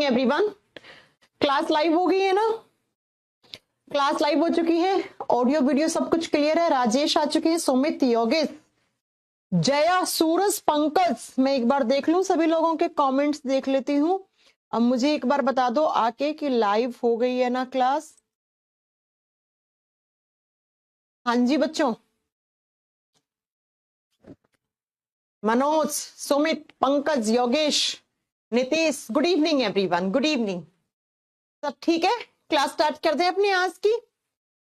Everyone, class live हो गई है ना? क्लास लाइव हो चुकी है, ऑडियो वीडियो सब कुछ क्लियर है। राजेश आ चुके हैं, सुमित, योगेश, जया, सूरज, पंकज। मैं एक बार देख लूं, सभी लोगों के कमेंट्स देख लेती हूं। अब मुझे एक बार बता दो आके कि लाइव हो गई है ना क्लास। हाँ जी बच्चों, Manoj, Sumit, Pankaj, Yogesh, Nitish, good evening everyone, good evening. सब ठीक है? क्लास स्टार्ट कर दें अपनी आज की।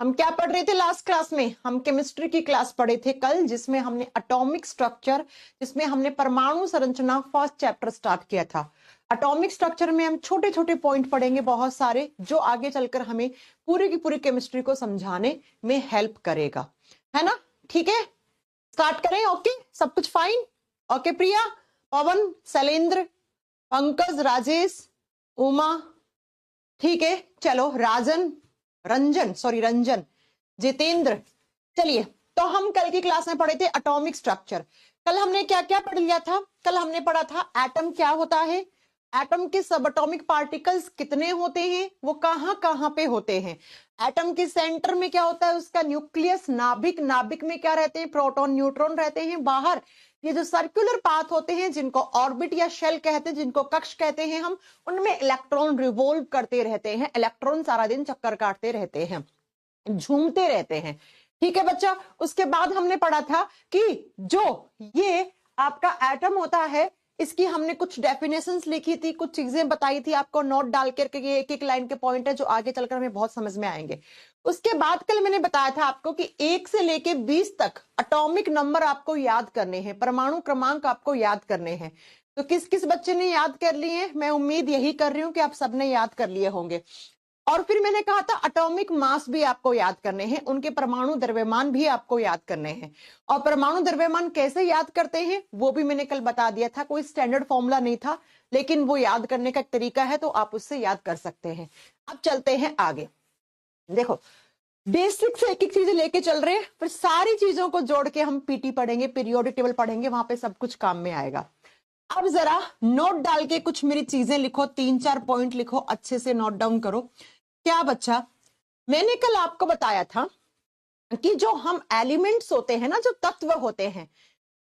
हम क्या पढ़ रहे थे लास्ट क्लास में? हम केमिस्ट्री की क्लास पढ़े थे कल, जिसमें हमने एटॉमिक स्ट्रक्चर, जिसमें हमने परमाणु संरचना फर्स्ट चैप्टर स्टार्ट किया था। एटॉमिक स्ट्रक्चर में हम छोटे छोटे पॉइंट पढ़ेंगे बहुत सारे, जो आगे चलकर हमें पूरी की पूरी केमिस्ट्री को समझाने में हेल्प करेगा, है ना? ठीक है, स्टार्ट करें। ओके, सब कुछ फाइन? ओके प्रिया, पवन, शैलेंद्र, पंकज, राजेश, उमा, ठीक है। चलो रंजन, जितेंद्र। चलिए, तो हम कल की क्लास में पढ़े थे एटॉमिक स्ट्रक्चर। कल हमने क्या क्या पढ़ लिया था? कल हमने पढ़ा था एटम क्या होता है, एटम के सब एटॉमिक पार्टिकल्स कितने होते हैं, वो कहां कहां पे होते हैं, एटम के सेंटर में क्या होता है, उसका न्यूक्लियस, नाभिक, नाभिक में क्या रहते हैं, प्रोटॉन न्यूट्रॉन रहते हैं। बाहर ये जो सर्कुलर पाथ होते हैं, जिनको ऑर्बिट या शेल कहते हैं, जिनको कक्ष कहते हैं हम, उनमें इलेक्ट्रॉन रिवॉल्व करते रहते हैं। इलेक्ट्रॉन सारा दिन चक्कर काटते रहते हैं, झूमते रहते हैं। ठीक है बच्चा। उसके बाद हमने पढ़ा था कि जो ये आपका एटम होता है, इसकी हमने कुछ डेफिनेशंस लिखी थी, कुछ चीजें बताई थी आपको, नोट डाल करके। ये एक एक लाइन के पॉइंट है जो आगे चलकर हमें बहुत समझ में आएंगे। उसके बाद कल मैंने बताया था आपको कि 1 से लेके 20 तक एटॉमिक नंबर आपको याद करने हैं, परमाणु क्रमांक आपको याद करने हैं। तो किस किस बच्चे ने याद कर लिए? मैं उम्मीद यही कर रही हूं कि आप सबने याद कर लिए होंगे। और फिर मैंने कहा था एटॉमिक मास भी आपको याद करने हैं, उनके परमाणु द्रव्यमान भी आपको याद करने हैं। और परमाणु द्रव्यमान कैसे याद करते हैं वो भी मैंने कल बता दिया था। कोई स्टैंडर्ड फॉर्मूला नहीं था, लेकिन वो याद करने का एक तरीका है, तो आप उससे याद कर सकते हैं। अब चलते हैं आगे। देखो, बेसिक से एक एक चीजें लेके चल रहे हैं, फिर सारी चीजों को जोड़ के हम पीटी पढ़ेंगे, पीरियोडिक टेबल पढ़ेंगे, वहां पे सब कुछ काम में आएगा। अब जरा नोट डाल के कुछ मेरी चीजें लिखो, 3-4 पॉइंट लिखो, अच्छे से नोट डाउन करो। क्या बच्चा, मैंने कल आपको बताया था कि जो हम एलिमेंट्स होते हैं ना, जो तत्व होते हैं,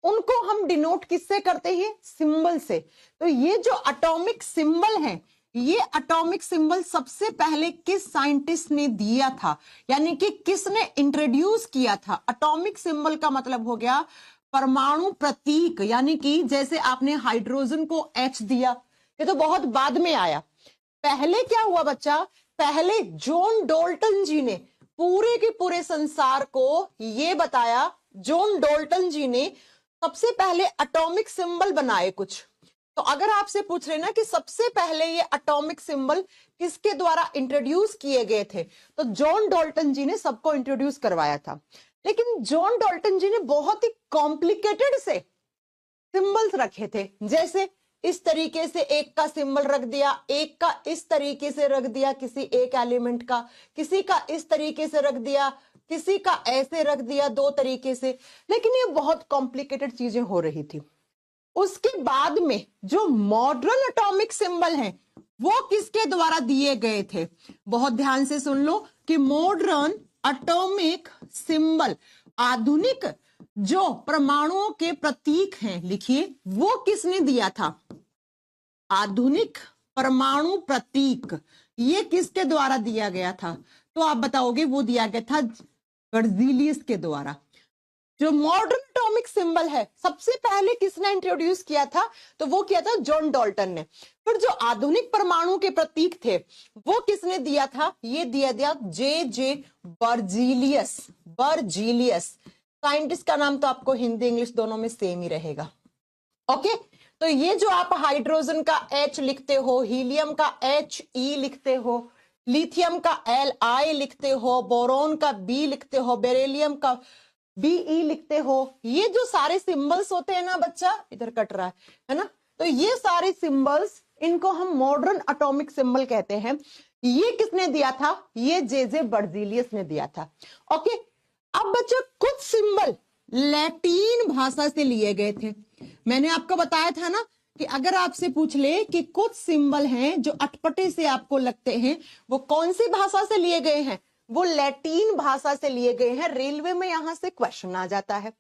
उनको हम डिनोट किससे करते हैं? सिंबल से। तो ये जो एटॉमिक सिंबल है, ये एटॉमिक सिंबल सबसे पहले किस साइंटिस्ट ने दिया था, यानी कि किसने इंट्रोड्यूस किया था? एटॉमिक सिंबल का मतलब हो गया परमाणु प्रतीक, यानी कि जैसे आपने हाइड्रोजन को H दिया, ये तो बहुत बाद में आया। पहले क्या हुआ बच्चा? पहले जॉन डाल्टन जी ने पूरे के पूरे संसार को ये बताया, जॉन डाल्टन जी ने सबसे पहले एटॉमिक सिंबल बनाए कुछ। तो अगर आपसे पूछ रहे ना कि सबसे पहले ये एटॉमिक सिंबल किसके द्वारा इंट्रोड्यूस किए गए थे, तो जॉन डाल्टन जी ने सबको इंट्रोड्यूस करवाया था। लेकिन जॉन डाल्टन जी ने बहुत ही कॉम्प्लिकेटेड से सिंबल्स रखे थे, जैसे इस तरीके से एक का सिंबल रख दिया, एक का इस तरीके से रख दिया, किसी एक एलिमेंट का, किसी का इस तरीके से रख दिया, किसी का ऐसे रख दिया, 2 तरीके से। लेकिन ये बहुत कॉम्प्लिकेटेड चीजें हो रही थी। उसके बाद में जो मॉडर्न एटॉमिक सिंबल हैं, वो किसके द्वारा दिए गए थे? बहुत ध्यान से सुन लो कि मॉडर्न एटॉमिक सिंबल, आधुनिक जो परमाणुओं के प्रतीक हैं, लिखिए, वो किसने दिया था? आधुनिक परमाणु प्रतीक, ये किसके द्वारा दिया गया था? तो आप बताओगे वो दिया गया था बर्जीलियस के द्वारा। जो मॉडर्न एटॉमिक सिंबल है, सबसे पहले किसने इंट्रोड्यूस किया था? तो वो किया था जॉन डाल्टन ने। फिर जो आधुनिक परमाणु के प्रतीक थे, वो किसने दिया था? ये दिया जे बर्जीलियस। बर्जीलियस साइंटिस्ट का नाम तो आपको हिंदी इंग्लिश दोनों में सेम ही रहेगा। ओके, तो ये जो आप हाइड्रोजन का H लिखते हो, हीलियम का HE लिखते हो, लिथियम का Li लिखते हो, बोरोन का B लिखते हो, बेरिलियम का Be लिखते हो, ये जो सारे सिंबल्स होते हैं ना बच्चा, इधर कट रहा है ना, तो ये सारे सिंबल्स, इनको हम मॉडर्न एटॉमिक सिंबल कहते हैं। ये किसने दिया था? ये जे बर्जीलियस ने दिया था। ओके, अब बच्चा कुछ सिंबल लैटिन भाषा से लिए गए थे। मैंने आपको बताया था ना कि अगर आपसे पूछ ले कि कुछ सिंबल हैं जो अटपटे से आपको लगते हैं, वो कौन सी भाषा से लिए गए हैं? वो लैटिन भाषा से लिए गए हैं। रेलवे में यहां से क्वेश्चन आ जाता है।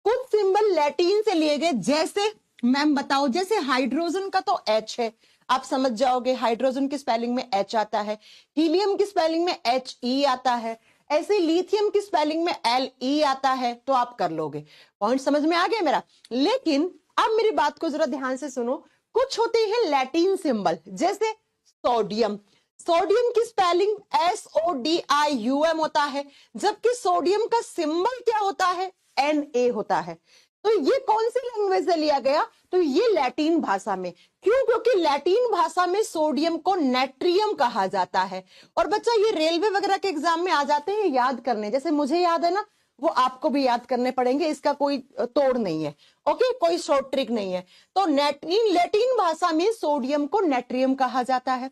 कुछ सिंबल लैटिन से लिए गए, जैसे मैम बताओ, जैसे हाइड्रोजन का तो एच है, आप समझ जाओगे हाइड्रोजन की स्पेलिंग में एच आता है, हीलियम की स्पेलिंग में एच ई आता है, ऐसे लिथियम की स्पेलिंग में एल ई आता है, तो आप कर लोगे। पॉइंट समझ में आ गया मेरा? लेकिन अब मेरी बात को जरा ध्यान से सुनो। कुछ होते हैं लैटिन सिंबल, जैसे सोडियम। सोडियम की स्पेलिंग SODIUM होता है, जबकि सोडियम का सिंबल क्या होता है? Na होता है। तो ये कौन सी लैंग्वेज से लिया गया? तो ये लैटिन भाषा में। क्यों? क्योंकि लैटिन भाषा में सोडियम को नेट्रियम कहा जाता है। और बच्चा ये रेलवे वगैरह के एग्जाम में आ जाते हैं याद करने, जैसे मुझे याद है ना, वो आपको भी याद करने पड़ेंगे, इसका कोई तोड़ नहीं है। ओके, कोई शॉर्ट ट्रिक नहीं है। तो लैटिन भाषा में सोडियम को नेट्रियम कहा जाता है।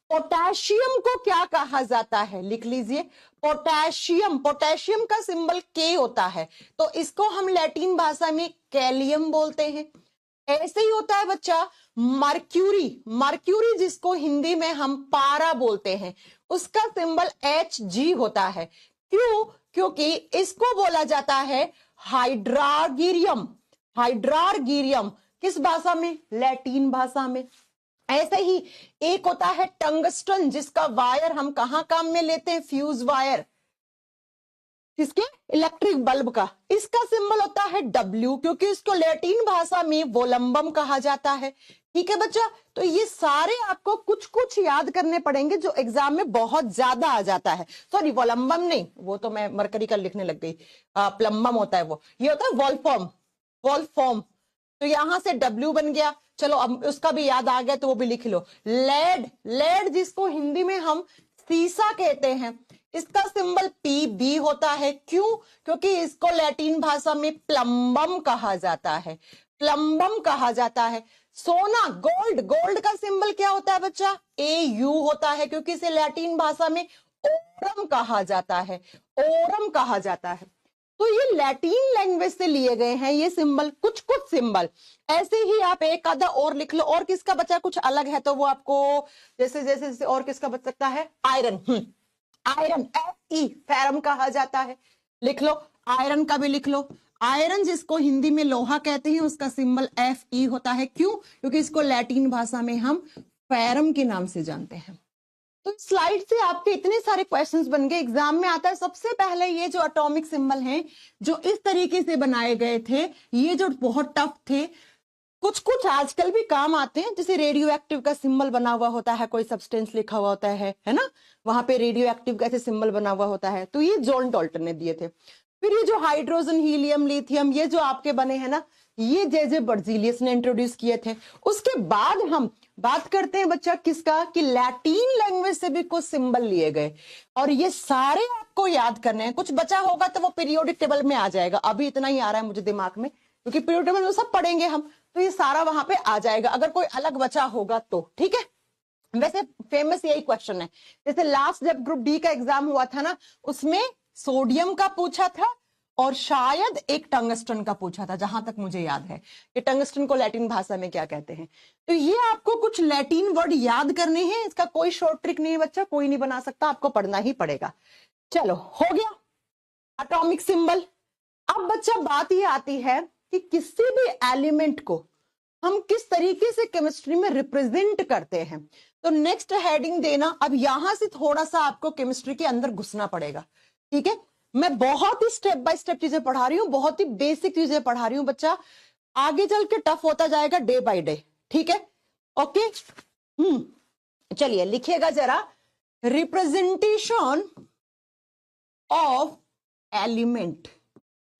पोटेशियम को क्या कहा जाता है? लिख लीजिए, पोटेशियम। पोटेशियम का सिंबल के होता है, तो इसको हम लैटिन भाषा में कैलियम बोलते हैं। ऐसे ही होता है बच्चा मर्क्यूरी। मर्क्यूरी जिसको हिंदी में हम पारा बोलते हैं, उसका सिंबल Hg होता है। क्यों? क्योंकि इसको बोला जाता है हाइड्रार्गीरियम। हाइड्रार्गीरियम किस भाषा में? लैटिन भाषा में। ऐसे ही एक होता है टंगस्टन, जिसका वायर हम कहां काम में लेते हैं? फ्यूज वायर, किसके? इलेक्ट्रिक बल्ब का। इसका सिंबल होता है W, क्योंकि इसको लैटिन भाषा में वोलंबम कहा जाता है। ठीक है बच्चा, तो ये सारे आपको कुछ कुछ याद करने पड़ेंगे जो एग्जाम में बहुत ज्यादा आ जाता है। सॉरी, वोलंबम नहीं, वो तो मैं मरकरी का लिखने लग गई, प्लम्बम होता है वो। ये होता है वॉल्फॉर्म। वॉल्फॉर्म, तो यहां से W बन गया। चलो अब उसका भी याद आ गया तो वो भी लिख लो। लेड। लेड जिसको हिंदी में हम सीसा कहते हैं, इसका सिंबल PB होता है। क्यों? क्योंकि इसको लैटिन भाषा में प्लम्बम कहा जाता है। प्लम्बम कहा जाता है। सोना, गोल्ड। गोल्ड का सिंबल क्या होता है बच्चा? AU होता है, क्योंकि इसे लैटिन भाषा में ओरम कहा जाता है। ओरम कहा जाता है। तो ये लैटिन लैंग्वेज से लिए गए हैं ये सिंबल, कुछ कुछ सिंबल। ऐसे ही आप एक आधा और लिख लो। और किसका बचा कुछ अलग है तो वो आपको, जैसे जैसे जैसे और किसका बच सकता है? आयरन। आयरन Fe, फेरम कहा जाता है। लिख लो, आयरन का भी लिख लो। आयरन जिसको हिंदी में लोहा कहते हैं, उसका सिंबल Fe होता है। क्यों? क्योंकि इसको लैटिन भाषा में हम फेरम के नाम से जानते हैं। तो स्लाइड से आपके इतने सारे क्वेश्चंस बन गए, एग्जाम में आता है। सबसे पहले ये जो एटॉमिक सिंबल हैं, जो इस तरीके से बनाए गए थे, ये जो बहुत टफ थे, कुछ कुछ आजकल भी काम आते हैं। जैसे रेडियो एक्टिव का सिंबल बना हुआ होता है, कोई सब्सटेंस लिखा हुआ होता है ना, वहां पे रेडियो एक्टिव का ऐसे सिंबल बना हुआ होता है, तो ये जॉन डाल्टन ने दिए थे। फिर ये जो हाइड्रोजन, हीलियम, लिथियम, ये जो आपके बने हैं ना, ये जे बर्जीलियस ने इंट्रोड्यूस किए थे। उसके बाद हम बात करते हैं बच्चा किसका? कि लैटिन लैंग्वेज से भी कुछ सिंबल लिए गए, और ये सारे आपको याद करने हैं। कुछ बचा होगा तो वो पीरियोडिक टेबल में आ जाएगा। अभी इतना ही आ रहा है मुझे दिमाग में, क्योंकि पीरियोडिक टेबल में सब पढ़ेंगे हम, तो ये सारा वहां पे आ जाएगा। अगर कोई अलग बचा होगा तो ठीक है। वैसे फेमस यही क्वेश्चन है। जैसे लास्ट जब ग्रुप डी का एग्जाम हुआ था ना, उसमें सोडियम का पूछा था और शायद एक टंगस्टन का पूछा था, जहां तक मुझे याद है कि टंगस्टन को लैटिन भाषा में क्या कहते हैं। तो ये आपको कुछ लैटिन वर्ड याद करने हैं। इसका कोई शॉर्ट ट्रिक नहीं है बच्चा, कोई नहीं बना सकता, आपको पढ़ना ही पड़ेगा। चलो, हो गया एटॉमिक सिंबल। अब बच्चा बात ये आती है कि किसी भी एलिमेंट को हम किस तरीके से केमिस्ट्री में रिप्रेजेंट करते हैं। तो नेक्स्ट हेडिंग देना। अब यहां से थोड़ा सा आपको केमिस्ट्री के अंदर घुसना पड़ेगा, ठीक है। मैं बहुत ही स्टेप बाय स्टेप चीजें पढ़ा रही हूँ, बहुत ही बेसिक चीजें पढ़ा रही हूँ बच्चा, आगे चल के टफ होता जाएगा डे बाय डे, ठीक है। ओके, चलिए लिखिएगा जरा, representation of element.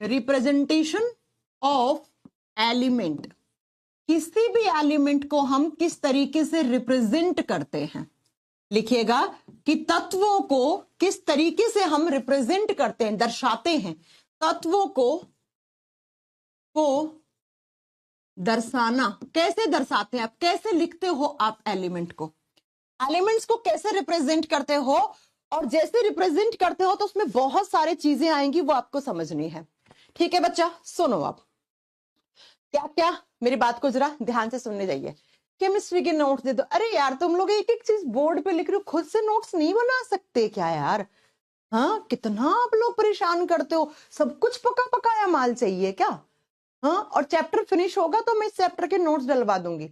Representation of element, किसी भी एलिमेंट को हम किस तरीके से रिप्रेजेंट करते हैं। लिखिएगा कि तत्वों को किस तरीके से हम रिप्रेजेंट करते हैं, दर्शाते हैं। तत्वों को दर्शाना, कैसे दर्शाते हैं आप, कैसे लिखते हो आप एलिमेंट को, एलिमेंट्स को कैसे रिप्रेजेंट करते हो। और जैसे रिप्रेजेंट करते हो तो उसमें बहुत सारी चीजें आएंगी, वो आपको समझनी है, ठीक है बच्चा। सुनो आप, क्या क्या, मेरी बात को जरा ध्यान से सुनने जाइए। केमिस्ट्री के नोट्स दे दो, अरे यार तुम लोग एक एक चीज बोर्ड पे लिख रहे हो, खुद से नोट्स नहीं बना सकते क्या यार? हाँ, कितना आप लोग परेशान करते हो, सब कुछ पका पकाया माल चाहिए क्या? हाँ, और चैप्टर फिनिश होगा तो मैं इस चैप्टर के नोट्स डलवा दूंगी,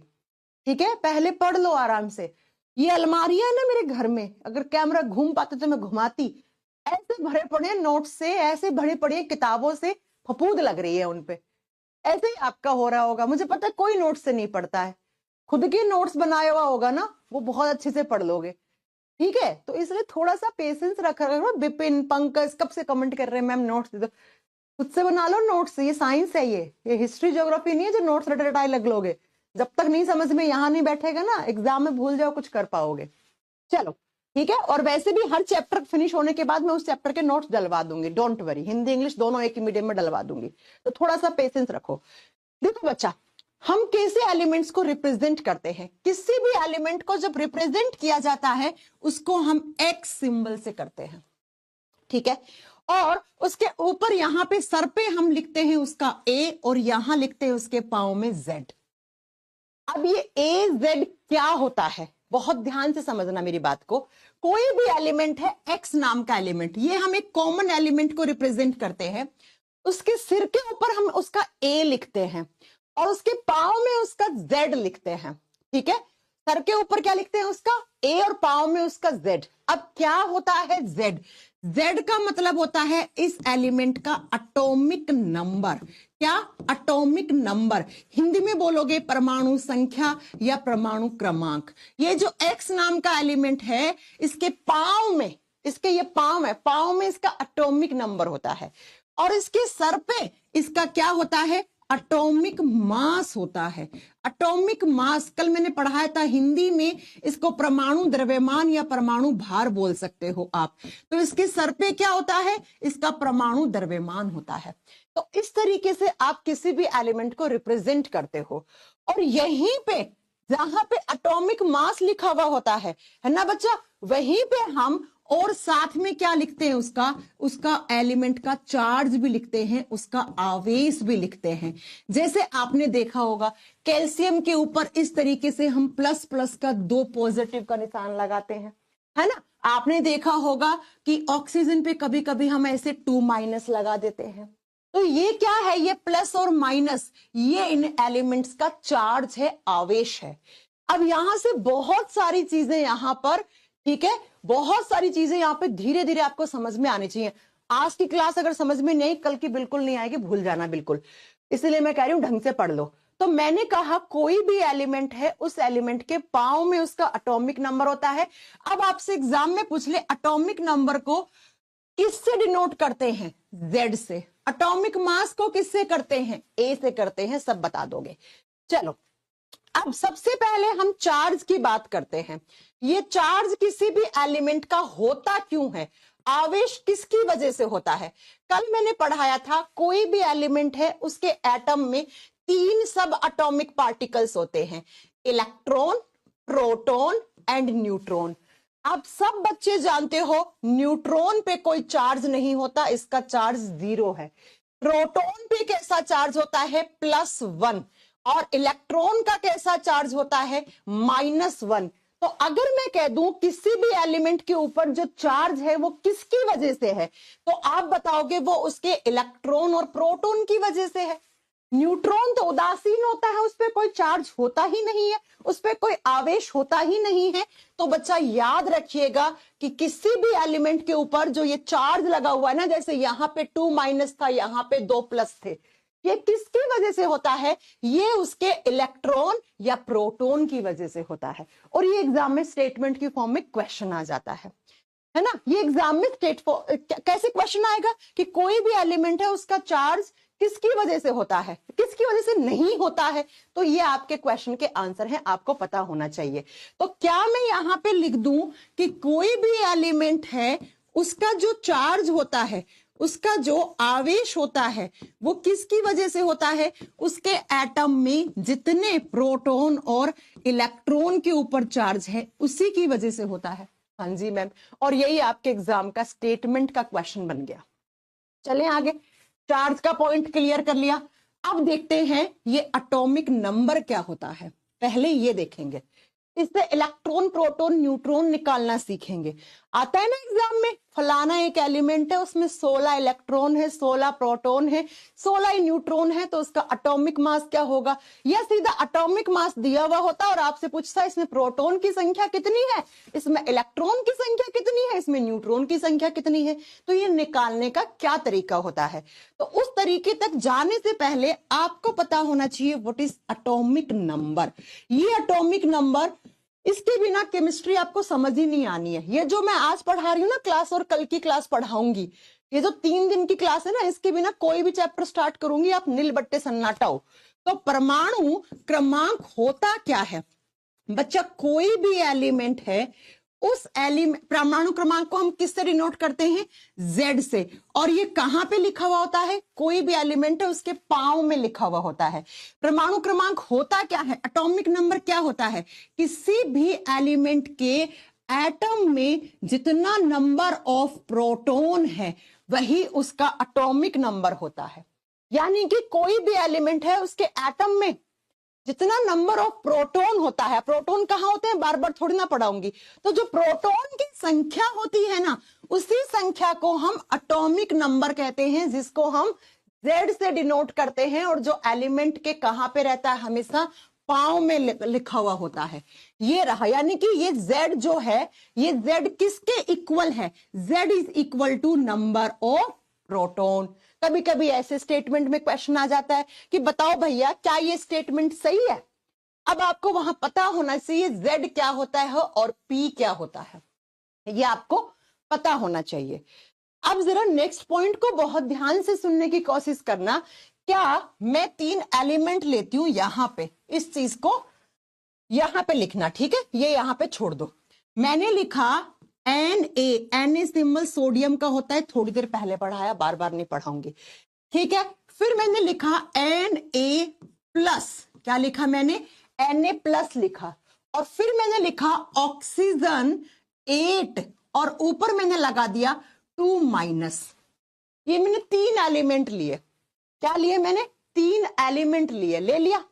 ठीक है? पहले पढ़ लो आराम से। ये अलमारियां है ना मेरे घर में, अगर कैमरा घूम पाते तो मैं घुमाती। ऐसे भरे पड़े नोट्स से, ऐसे भरे पड़े किताबों से, फफूंद लग रही है उनपे। ऐसे ही आपका हो रहा होगा, मुझे पता है कोई नोट्स से नहीं पढ़ता है। खुद के नोट्स बनाया हुआ होगा ना, वो बहुत अच्छे से पढ़ लोगे, ठीक है? तो इसलिए थोड़ा सा पेशेंस रखा करो। विपिन, पंकज कब से कमेंट कर रहे हैं मैम नोट्स दे दो। खुद से बना लो नोट्स, ये साइंस है, ये हिस्ट्री ज्योग्राफी नहीं है जो नोट्स रटे रटाए लग लोगे। जब तक नहीं समझ में यहाँ नहीं बैठेगा ना, एग्जाम में भूल जाओ कुछ कर पाओगे। चलो ठीक है, और वैसे भी हर चैप्टर फिनिश होने के बाद मैं उस चैप्टर के नोट्स डलवा दूंगी, डोंट वरी, हिंदी इंग्लिश दोनों एक ही मीडियम में डलवा दूंगी, तो थोड़ा सा पेशेंस रखो। देखो बच्चा, हम कैसे एलिमेंट्स को रिप्रेजेंट करते हैं? किसी भी एलिमेंट को जब रिप्रेजेंट किया जाता है उसको हम एक्स सिंबल से करते हैं, ठीक है? और उसके ऊपर यहां पे सर पे हम लिखते हैं उसका ए, और यहां लिखते हैं उसके पांव में जेड। अब ये ए जेड क्या होता है, बहुत ध्यान से समझना मेरी बात को। कोई भी एलिमेंट है एक्स नाम का एलिमेंट, ये हम एक कॉमन एलिमेंट को रिप्रेजेंट करते हैं। उसके सिर के ऊपर हम उसका ए लिखते हैं और उसके पांव में उसका जेड लिखते हैं, ठीक है? सर के ऊपर क्या लिखते हैं? उसका ए, और पांव में उसका जेड। अब क्या होता है जेड? जेड का मतलब होता है इस एलिमेंट का एटॉमिक नंबर। क्या? Atomic number. हिंदी में बोलोगे परमाणु संख्या या परमाणु क्रमांक। ये जो एक्स नाम का एलिमेंट है, इसके पांव में, इसके ये पांव है, पांव में इसका एटॉमिक नंबर होता है, और इसके सर पे इसका क्या होता है? एटॉमिक मास होता है। एटॉमिक मास कल मैंने पढ़ाया था हिंदी में, इसको परमाणु द्रव्यमान या परमाणु भार बोल सकते हो आप। तो इसके सर पे क्या होता है? इसका परमाणु द्रव्यमान होता है। तो इस तरीके से आप किसी भी एलिमेंट को रिप्रेजेंट करते हो। और यहीं पे जहां पे एटॉमिक मास लिखा हुआ होता है ना बच्चा, वहीं पे हम और साथ में क्या लिखते हैं? उसका एलिमेंट का चार्ज भी लिखते हैं, उसका आवेश भी लिखते हैं। जैसे आपने देखा होगा कैल्शियम के ऊपर इस तरीके से हम प्लस प्लस का 2 पॉजिटिव का निशान लगाते हैं, है ना? आपने देखा होगा कि ऑक्सीजन पे कभी कभी हम ऐसे 2 माइनस लगा देते हैं। तो ये क्या है? ये प्लस और माइनस, ये इन एलिमेंट्स का चार्ज है, आवेश है। अब यहां से बहुत सारी चीजें यहां पर, ठीक है, बहुत सारी चीजें यहां पे धीरे धीरे आपको समझ में आनी चाहिए। आज की क्लास अगर समझ में नहीं, कल की बिल्कुल नहीं आएगी, भूल जाना बिल्कुल। इसलिए मैं कह रही हूं ढंग से पढ़ लो। तो मैंने कहा कोई भी एलिमेंट है, उस एलिमेंट के पांव में उसका एटॉमिक नंबर होता है। अब आपसे एग्जाम में पूछ ले एटॉमिक नंबर को किससे डिनोट करते हैं? जेड से। एटॉमिक मास को किससे करते हैं? ए से करते हैं, सब बता दोगे। चलो अब सबसे पहले हम चार्ज की बात करते हैं। ये चार्ज किसी भी एलिमेंट का होता क्यों है? आवेश किसकी वजह से होता है? कल मैंने पढ़ाया था कोई भी एलिमेंट है उसके एटम में 3 सब एटॉमिक पार्टिकल्स होते हैं, इलेक्ट्रॉन, प्रोटॉन एंड न्यूट्रॉन। आप सब बच्चे जानते हो न्यूट्रॉन पे कोई चार्ज नहीं होता, इसका चार्ज 0 है। प्रोटॉन पे कैसा चार्ज होता है? +1। और इलेक्ट्रॉन का कैसा चार्ज होता है? -1। तो अगर मैं कह दूं किसी भी एलिमेंट के ऊपर जो चार्ज है वो किसकी वजह से है, तो आप बताओगे वो उसके इलेक्ट्रॉन और प्रोटॉन की वजह से है। न्यूट्रॉन तो उदासीन होता है, उस पर कोई चार्ज होता ही नहीं है, उस पर कोई आवेश होता ही नहीं है। तो बच्चा याद रखिएगा कि किसी भी एलिमेंट के ऊपर जो ये चार्ज लगा हुआ है ना, जैसे यहां पे 2 माइनस था, यहां पे 2 प्लस थे, ये किसकी वजह से होता है? ये उसके इलेक्ट्रॉन या प्रोटॉन की वजह से होता है। और ये एग्जाम में स्टेटमेंट की फॉर्म में क्वेश्चन आ जाता है ना? ये एग्जाम में कैसे क्वेश्चन आएगा कि कोई भी एलिमेंट है उसका चार्ज किसकी वजह से होता है, किसकी वजह से नहीं होता है। तो ये आपके क्वेश्चन के आंसर हैं, आपको पता होना चाहिए। तो क्या मैं यहां पे लिख दूं कि कोई भी एलिमेंट है उसका जो चार्ज होता है, उसका जो आवेश होता है, वो किसकी वजह से होता है? उसके एटम में जितने प्रोटॉन और इलेक्ट्रॉन के ऊपर चार्ज है उसी की वजह से होता है। हाँ जी मैम, और यही आपके एग्जाम का स्टेटमेंट का क्वेश्चन बन गया। चलें आगे। चार्ज का पॉइंट क्लियर कर लिया। अब देखते हैं ये एटॉमिक नंबर क्या होता है। पहले ये देखेंगे, इससे इलेक्ट्रॉन प्रोटॉन न्यूट्रॉन निकालना सीखेंगे। आता है ना एग्जाम में, फलाना एक एलिमेंट है उसमें 16 इलेक्ट्रॉन है, 16 प्रोटॉन है, 16 न्यूट्रॉन है, तो उसका एटॉमिक मास क्या होगा, या सीधा एटॉमिक मास दिया हुआ होता और आपसे पूछता है इसमें प्रोटॉन की संख्या कितनी है, इसमें इलेक्ट्रॉन की संख्या कितनी है, इसमें न्यूट्रॉन की संख्या कितनी है। तो ये निकालने का क्या तरीका होता है। तो उस तरीके तक जाने से पहले आपको पता होना चाहिए व्हाट इज एटॉमिक नंबर। ये एटॉमिक नंबर, इसके बिना केमिस्ट्री आपको समझ ही नहीं आनी है। ये जो मैं आज पढ़ा रही हूँ ना क्लास और कल की क्लास पढ़ाऊंगी, ये जो 3 दिन की क्लास है ना, इसके बिना कोई भी चैप्टर स्टार्ट करूंगी आप नील बट्टे सन्नाटा हो। तो परमाणु क्रमांक होता क्या है बच्चा, कोई भी एलिमेंट है उस एलिमेंट परमाणु क्रमांक को हम किससे डिनोट करते हैं, Z से। और ये कहां पे लिखा हुआ होता है, कोई भी एलिमेंट है उसके पांव में लिखा हुआ होता है। परमाणु क्रमांक होता क्या है, एटॉमिक नंबर क्या होता है, किसी भी एलिमेंट के एटम में जितना नंबर ऑफ प्रोटॉन है वही उसका एटॉमिक नंबर होता है। यानी कि कोई भी एलिमेंट है उसके एटम में जितना नंबर ऑफ प्रोटॉन होता है, प्रोटॉन कहां होते हैं बार बार थोड़ी ना पढ़ाऊंगी, तो जो प्रोटॉन की संख्या होती है ना, उसी संख्या को हम एटॉमिक नंबर कहते हैं, जिसको हम Z से डिनोट करते हैं। और जो एलिमेंट के कहां पे रहता है, हमेशा पांव में लिखा हुआ होता है। ये रहा, यानी कि ये Z जो है, ये Z किसके इक्वल है, Z is equal to number of proton. कभी कभी ऐसे स्टेटमेंट में क्वेश्चन आ जाता है कि बताओ भैया क्या ये स्टेटमेंट सही है। अब आपको वहां पता होना चाहिए Z क्या होता है और P क्या होता है, ये आपको पता होना चाहिए। अब जरा नेक्स्ट पॉइंट को बहुत ध्यान से सुनने की कोशिश करना। क्या मैं 3 एलिमेंट लेती हूं, यहां पे इस चीज को यहां पे लिखना, ठीक है, ये यहां पे छोड़ दो। मैंने लिखा Na सिंबल सोडियम का होता है, थोड़ी देर पहले पढ़ाया, बार बार नहीं पढ़ाऊंगी, ठीक है। फिर मैंने लिखा Na+, क्या लिखा मैंने, Na+ लिखा। और फिर मैंने लिखा ऑक्सीजन 8 और ऊपर मैंने लगा दिया 2-। ये मैंने 3 एलिमेंट लिए। क्या लिए मैंने, 3 एलिमेंट लिए, ले लिया।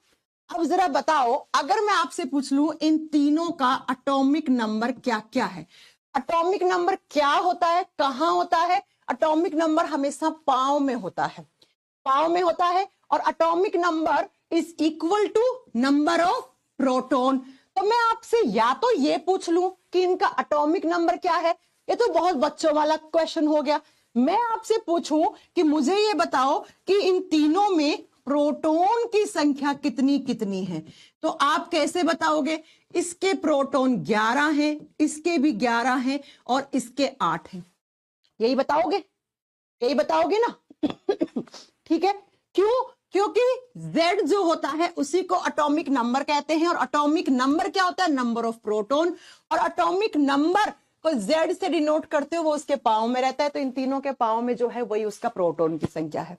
अब जरा बताओ, अगर मैं आपसे पूछ लूं इन तीनों का एटॉमिक नंबर क्या क्या है, एटॉमिक नंबर क्या होता है, कहां होता है। एटॉमिक नंबर हमेशा पांव में होता है, पांव में होता है। और atomic number is equal to number of proton. तो मैं आपसे या तो ये पूछ लूं कि इनका एटॉमिक नंबर क्या है, ये तो बहुत बच्चों वाला क्वेश्चन हो गया। मैं आपसे पूछूं कि मुझे ये बताओ कि इन तीनों में प्रोटॉन की संख्या कितनी कितनी है, तो आप कैसे बताओगे, इसके प्रोटॉन 11 हैं, इसके भी 11 हैं और इसके 8 हैं, यही बताओगे, यही बताओगे ना ठीक है। क्यों, क्योंकि Z जो होता है उसी को एटॉमिक नंबर कहते हैं। और एटॉमिक नंबर क्या होता है, नंबर ऑफ प्रोटॉन। और एटॉमिक नंबर को Z से डिनोट करते हो, वो उसके पांव में रहता है। तो इन तीनों के पांव में जो है वही उसका प्रोटॉन की संख्या है।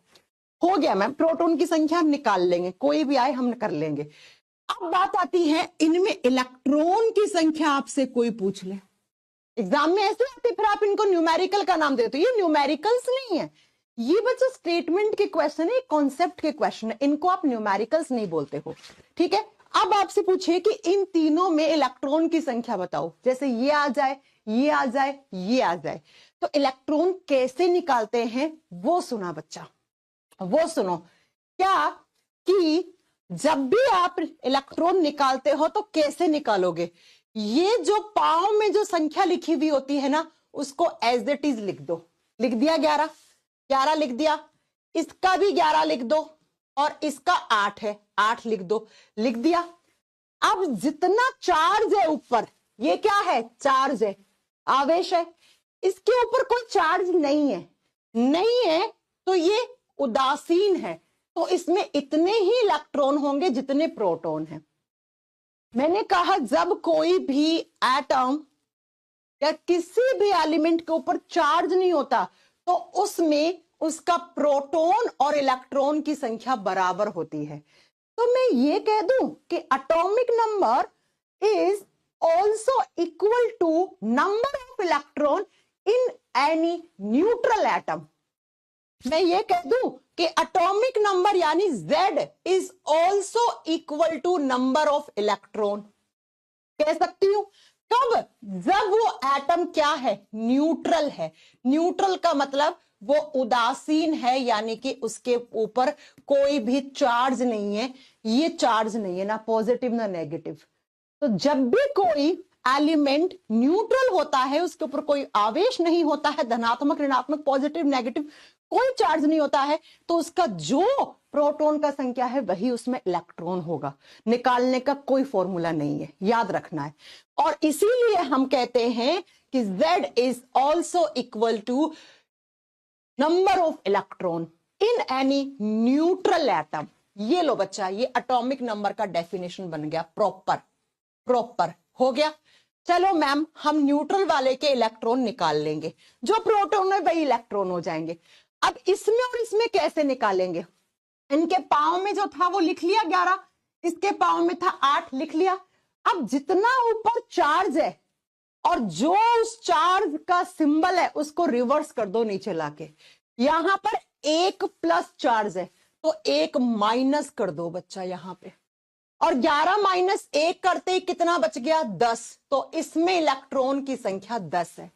हो गया मैम, प्रोटॉन की संख्या हम निकाल लेंगे, कोई भी आए हम कर लेंगे। अब बात आती है इनमें इलेक्ट्रॉन की संख्या आपसे कोई पूछ ले, एग्जाम में ऐसे आते, फिर आप इनको न्यूमेरिकल का नाम देते हो। ये न्यूमेरिकल्स नहीं है, ये बच्चों स्टेटमेंट के क्वेश्चन है, कॉन्सेप्ट के क्वेश्चन है, इनको आप न्यूमेरिकल्स नहीं बोलते हो, ठीक है। अब आपसे पूछिए कि इन तीनों में इलेक्ट्रॉन की संख्या बताओ, जैसे ये आ जाए, ये आ जाए, ये आ जाए, तो इलेक्ट्रॉन कैसे निकालते हैं वो सुना बच्चा, वो सुनो। क्या कि जब भी आप इलेक्ट्रॉन निकालते हो तो कैसे निकालोगे, ये जो पांव में जो संख्या लिखी हुई होती है ना, उसको एज इट इज लिख दो। लिख दिया 11, 11 लिख दिया, इसका भी 11 लिख दो और इसका 8 है, 8 लिख दो, लिख दिया। अब जितना चार्ज है ऊपर, ये क्या है, चार्ज है, आवेश है, इसके ऊपर कोई चार्ज नहीं है, नहीं है तो ये उदासीन है, तो इसमें इतने ही इलेक्ट्रॉन होंगे जितने प्रोटॉन हैं। मैंने कहा जब कोई भी एटम या किसी भी एलिमेंट के ऊपर चार्ज नहीं होता तो उसमें उसका प्रोटॉन और इलेक्ट्रॉन की संख्या बराबर होती है। तो मैं ये कह दूं कि atomic number is also equal to number of electron in any neutral atom. मैं ये कह दूं कि एटॉमिक नंबर यानी Z is also equal to number of electron. कह सकती हूं कब? जब वो एटम क्या है? न्यूट्रल है। न्यूट्रल का मतलब वो उदासीन है, यानी कि उसके ऊपर कोई भी चार्ज नहीं है। ये चार्ज नहीं है, ना पॉजिटिव ना नेगेटिव। तो जब भी कोई एलिमेंट न्यूट्रल होता है, उसके ऊपर कोई आवेश नहीं होता है, धनात्मक ऋणात्मक पॉजिटिव नेगेटिव कोई चार्ज नहीं होता है, तो उसका जो प्रोटॉन का संख्या है वही उसमें इलेक्ट्रॉन होगा। निकालने का कोई फॉर्मूला नहीं है, याद रखना है। और इसीलिए हम कहते हैं कि Z is also equal to number of electron in any neutral atom. ये लो बच्चा, ये एटॉमिक नंबर का डेफिनेशन बन गया, प्रॉपर हो गया। चलो मैम, हम न्यूट्रल वाले के इलेक्ट्रॉन निकाल लेंगे, जो प्रोटॉन है वही इलेक्ट्रॉन हो जाएंगे। अब इसमें और इसमें कैसे निकालेंगे? इनके पाँव में जो था वो लिख लिया 11, इसके पाँव में था 8, लिख लिया। अब जितना ऊपर चार्ज है और जो उस चार्ज का सिंबल है उसको रिवर्स कर दो नीचे लाके। यहां पर 1 प्लस चार्ज है तो 1 माइनस कर दो बच्चा यहां पे, और 11 माइनस 1 करते ही कितना बच गया? 10। तो इसमें इलेक्ट्रॉन की संख्या 10 है।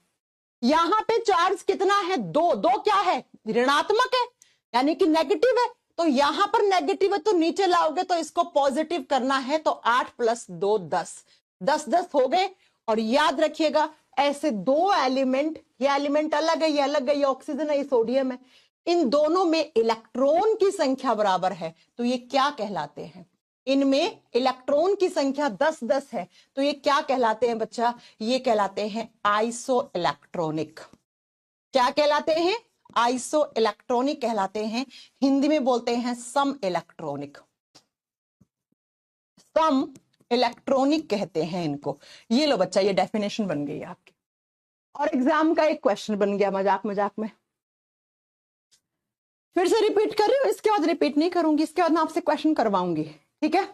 यहां पे चार्ज कितना है? 2 क्या है? ऋणात्मक है, यानी कि नेगेटिव है। तो यहां पर नेगेटिव है तो नीचे लाओगे तो इसको पॉजिटिव करना है, तो 8 प्लस 2 10, 10 हो गए। और याद रखिएगा ऐसे दो एलिमेंट, ये एलिमेंट अलग है, ये अलग है, ये ऑक्सीजन है, ये सोडियम है, इन दोनों में इलेक्ट्रॉन की संख्या बराबर है, तो ये क्या कहलाते हैं? इनमें इलेक्ट्रॉन की संख्या 10-10 है, तो ये क्या कहलाते हैं बच्चा? ये कहलाते हैं आइसो इलेक्ट्रॉनिक। क्या कहलाते हैं? आइसो इलेक्ट्रॉनिक कहलाते हैं। हिंदी में बोलते हैं सम इलेक्ट्रॉनिक, सम इलेक्ट्रॉनिक कहते हैं इनको। ये लो बच्चा, ये डेफिनेशन बन गई आपकी, और एग्जाम का एक क्वेश्चन बन गया मजाक मजाक में। फिर से रिपीट कर रही हूँ, इसके बाद रिपीट नहीं करूंगी, इसके बाद मैं आपसे क्वेश्चन करवाऊंगी, ठीक है?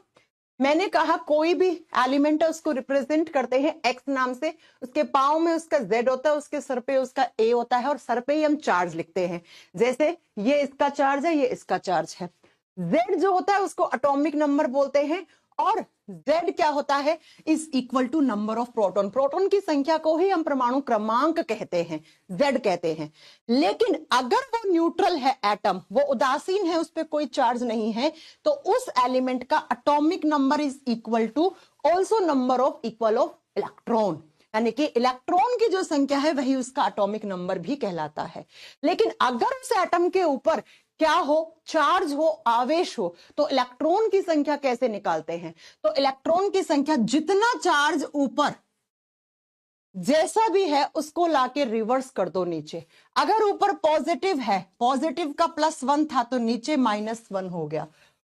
मैंने कहा कोई भी एलिमेंट है उसको रिप्रेजेंट करते हैं एक्स नाम से, उसके पाँव में उसका Z होता है, उसके सर पे उसका A होता है, और सर पे ही हम चार्ज लिखते हैं। जैसे ये इसका चार्ज है, ये इसका चार्ज है। Z जो होता है उसको एटॉमिक नंबर बोलते हैं, और Z क्या होता है? Is equal to number of proton. Proton की संख्या को ही हम परमाणु क्रमांक कहते हैं, Z कहते हैं। लेकिन अगर वो न्यूट्रल है एटम, वो उदासीन है, उस पर कोई चार्ज नहीं है, तो उस एलिमेंट का atomic number is equal to also number of equal of electron, यानी कि इलेक्ट्रॉन की जो संख्या है वही उसका एटॉमिक नंबर भी कहलाता है। लेकिन अगर उस एटम के ऊपर क्या हो? चार्ज हो, आवेश हो, तो इलेक्ट्रॉन की संख्या कैसे निकालते हैं? तो इलेक्ट्रॉन की संख्या जितना चार्ज ऊपर जैसा भी है उसको लाके रिवर्स कर दो नीचे। अगर ऊपर पॉजिटिव है, पॉजिटिव का +1 था तो नीचे -1 हो गया।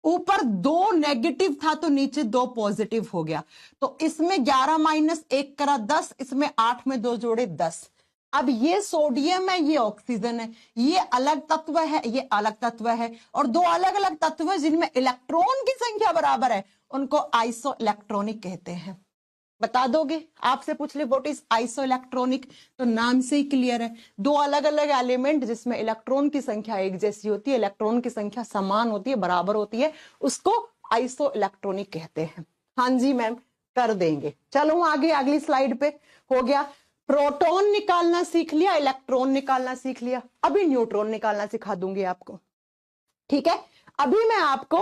ऊपर 2 नेगेटिव था तो नीचे 2 पॉजिटिव हो गया। तो इसमें 11 माइनस 1 करा 10, इसमें 8 में 2 जोड़े 10। अब ये सोडियम है, ये ऑक्सीजन है, ये अलग तत्व है, ये अलग तत्व है, और दो अलग अलग तत्व है जिनमें इलेक्ट्रॉन की संख्या बराबर है, उनको आइसो इलेक्ट्रॉनिक कहते हैं। बता दोगे? आपसे पूछ ले व्हाट इज आइसो इलेक्ट्रॉनिक, तो नाम से ही क्लियर है, दो अलग अलग एलिमेंट जिसमें इलेक्ट्रॉन की संख्या एक जैसी होती है, इलेक्ट्रॉन की संख्या समान होती है, बराबर होती है, उसको आइसो इलेक्ट्रॉनिक कहते हैं। हाँ जी मैम, कर देंगे। चलो आगे, अगली स्लाइड पे। हो गया, प्रोटॉन निकालना सीख लिया, इलेक्ट्रॉन निकालना सीख लिया, अभी न्यूट्रॉन निकालना सिखा दूंगी आपको, ठीक है? अभी मैं आपको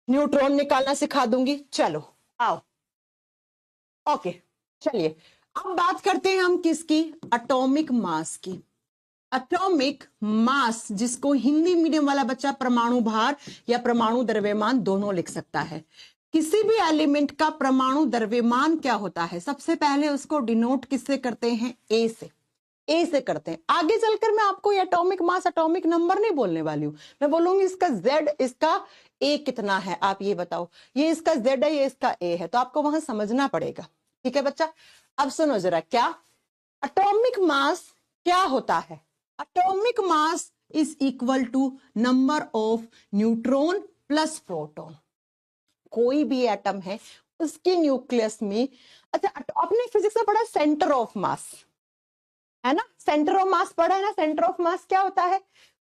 न्यूट्रॉन निकालना सिखा दूंगी। चलो आओ, ओके, चलिए अब बात करते हैं हम किसकी? एटॉमिक मास की। एटॉमिक मास, जिसको हिंदी मीडियम वाला बच्चा परमाणु भार या परमाणु द्रव्यमान दोनों लिख सकता है। किसी भी एलिमेंट का परमाणु द्रव्यमान क्या होता है? सबसे पहले उसको डिनोट किससे करते हैं? ए से, ए से करते हैं। आगे चलकर मैं आपको ये एटॉमिक मास, एटॉमिक नंबर नहीं बोलने वाली हूं, मैं बोलूंगी इसका Z, इसका A कितना है, आप ये बताओ। ये इसका Z है, ये इसका A है, तो आपको वहां समझना पड़ेगा, ठीक है बच्चा? अब सुनो जरा, क्या एटॉमिक मास क्या होता है? Atomic mass is equal to number of neutron plus proton. कोई भी एटम है उसके न्यूक्लियस में, अच्छा आपने फिजिक्स में पढ़ा सेंटर ऑफ मास, है ना? सेंटर ऑफ मास पढ़ा है ना? सेंटर ऑफ मास क्या होता है?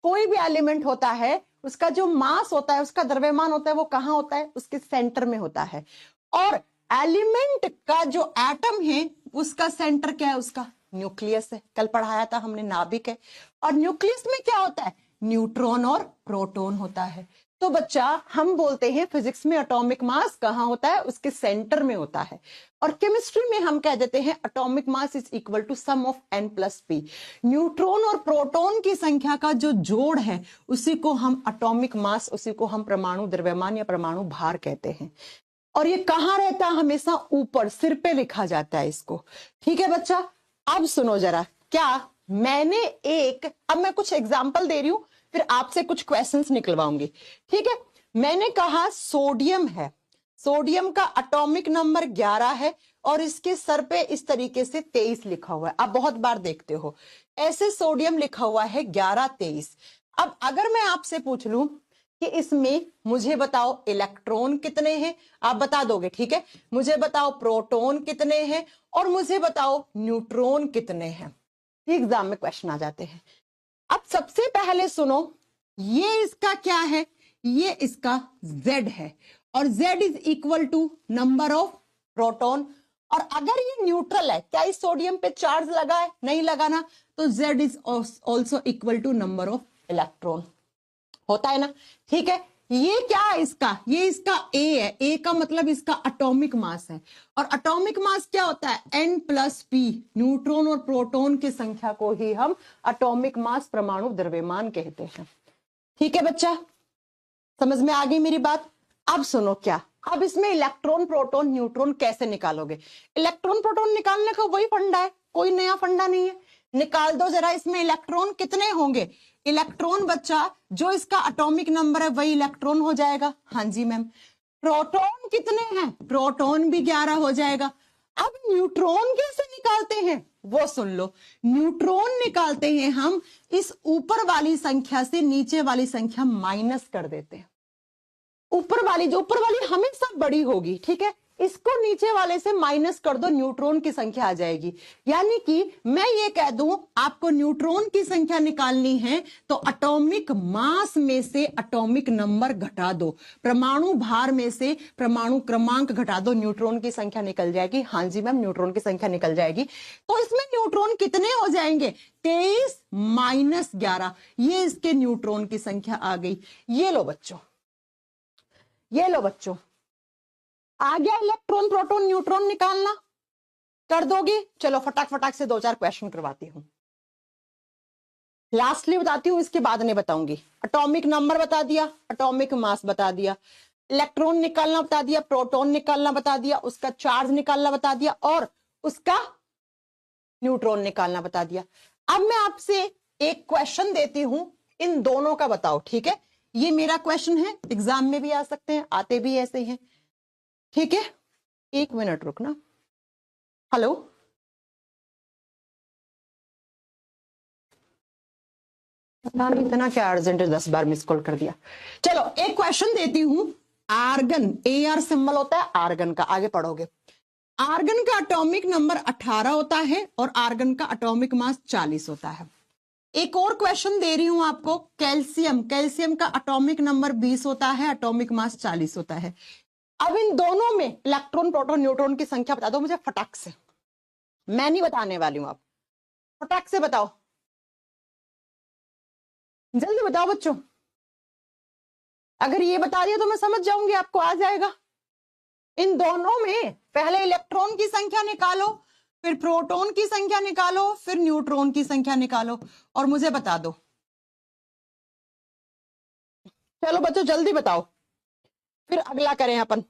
कोई भी एलिमेंट होता है उसका जो मास होता है, उसका द्रव्यमान होता है, वो कहाँ होता है? उसके सेंटर में होता है। और एलिमेंट का जो एटम है उसका सेंटर क्या है? उसका न्यूक्लियस है। कल पढ़ाया था हमने, नाभिक है। और न्यूक्लियस में क्या होता है? न्यूट्रॉन और प्रोटॉन होता है। तो बच्चा हम बोलते हैं फिजिक्स में एटॉमिक मास कहाँ होता है? उसके सेंटर में होता है। और केमिस्ट्री में हम कह देते हैं atomic mass is equal to sum of n plus p। Neutron और प्रोटॉन की संख्या का जो जोड़ है उसी को हम एटॉमिक मास, उसी को हम परमाणु द्रव्यमान या परमाणु भार कहते हैं। और ये कहाँ रहता है? हमेशा ऊपर, सिर पे लिखा जाता है इसको। ठीक है बच्चा, अब सुनो जरा, क्या मैंने अब मैं कुछ एग्जाम्पल दे रही हूं, फिर आपसे कुछ क्वेश्चंस निकलवाऊंगी। ठीक है, मैंने कहा सोडियम है, सोडियम का एटॉमिक नंबर 11 है और इसके सर पे इस तरीके से 23 लिखा हुआ है। आप बहुत बार देखते हो ऐसे सोडियम लिखा हुआ है 11 23। अब अगर मैं आपसे पूछ लूं कि इसमें मुझे बताओ इलेक्ट्रॉन कितने हैं, आप बता दोगे, ठीक है। मुझे बताओ प्रोटॉन कितने हैं और मुझे बताओ न्यूट्रॉन कितने हैं। एग्जाम में क्वेश्चन आ जाते हैं। अब सबसे पहले सुनो, ये इसका क्या है? ये इसका Z है और Z is equal to number of proton. और अगर ये न्यूट्रल है, क्या इस सोडियम पे चार्ज लगा है? नहीं लगा ना, तो Z is also equal to number of electron. होता है ना? ठीक है, ये क्या है इसका? ये इसका A है। A का मतलब इसका एटॉमिक मास है। और एटॉमिक मास क्या होता है? n plus p। न्यूट्रॉन और प्रोटॉन की संख्या को ही हम एटॉमिक मास, परमाणु द्रव्यमान कहते हैं। ठीक है बच्चा, समझ में आ गई मेरी बात? अब सुनो, क्या अब इसमें इलेक्ट्रॉन प्रोटॉन न्यूट्रॉन कैसे निकालोगे? इलेक्ट्रॉन प्रोटॉन निकालने का वही फंडा है, कोई नया फंडा नहीं है। निकाल दो जरा, इसमें इलेक्ट्रॉन कितने होंगे? इलेक्ट्रॉन बच्चा जो इसका एटॉमिक नंबर है वही इलेक्ट्रॉन हो जाएगा। हाँ जी मैम। प्रोटॉन कितने हैं? प्रोटॉन भी 11 हो जाएगा। अब न्यूट्रॉन कैसे निकालते हैं वो सुन लो। न्यूट्रॉन निकालते हैं हम इस ऊपर वाली संख्या से नीचे वाली संख्या माइनस कर देते हैं। ऊपर वाली हमेशा बड़ी होगी, ठीक है। इसको नीचे वाले से माइनस कर दो, न्यूट्रॉन की संख्या आ जाएगी। यानी कि मैं ये कह दूं आपको न्यूट्रॉन की संख्या निकालनी है तो एटॉमिक मास में से एटॉमिक नंबर घटा दो, परमाणु भार में से परमाणु क्रमांक घटा दो, न्यूट्रॉन की संख्या निकल जाएगी। हाँ जी मैम, न्यूट्रॉन की संख्या निकल जाएगी। तो इसमें न्यूट्रॉन कितने हो जाएंगे? 23 माइनस 11, ये इसके न्यूट्रॉन की संख्या आ गई। ये लो बच्चों, ये लो बच्चों, आ गया इलेक्ट्रॉन प्रोटॉन न्यूट्रॉन निकालना। कर दोगे? चलो फटाक फटाक से 2-4 क्वेश्चन करवाती हूं। लास्टली बताती हूं, इसके बाद नहीं बताऊंगी। एटॉमिक नंबर बता दिया, एटॉमिक मास बता दिया, इलेक्ट्रॉन निकालना बता दिया, प्रोटॉन निकालना बता दिया, उसका चार्ज निकालना बता दिया और उसका न्यूट्रॉन निकालना बता दिया। अब मैं आपसे एक क्वेश्चन देती हूं, इन दोनों का बताओ। ठीक है, ये मेरा क्वेश्चन है, एग्जाम में भी आ सकते हैं, आते भी ऐसे हैं। ठीक है, 1 मिनट रुकना। हेलो, पता नहीं इतना क्या अर्जेंट है, 10 बार मिस कॉल कर दिया। चलो एक क्वेश्चन देती हूं। आर्गन, AR सिंबल होता है आर्गन का, आगे पढ़ोगे। आर्गन का एटॉमिक नंबर 18 होता है और आर्गन का एटॉमिक मास 40 होता है। एक और क्वेश्चन दे रही हूं आपको, कैल्शियम, कैल्शियम का एटॉमिक नंबर 20 होता है, एटॉमिक मास 40 होता है। अब इन दोनों में इलेक्ट्रॉन प्रोटॉन न्यूट्रॉन की संख्या बता दो मुझे फटाक से। मैं नहीं बताने वाली हूं, आप फटाक से बताओ, जल्दी बताओ बच्चों। अगर ये बता रही है तो मैं समझ जाऊंगी आपको आ जाएगा। इन दोनों में पहले इलेक्ट्रॉन की संख्या निकालो, फिर प्रोटॉन की संख्या निकालो, फिर न्यूट्रॉन की संख्या निकालो और मुझे बता दो। चलो बच्चों जल्दी बताओ, फिर अगला करें अपन।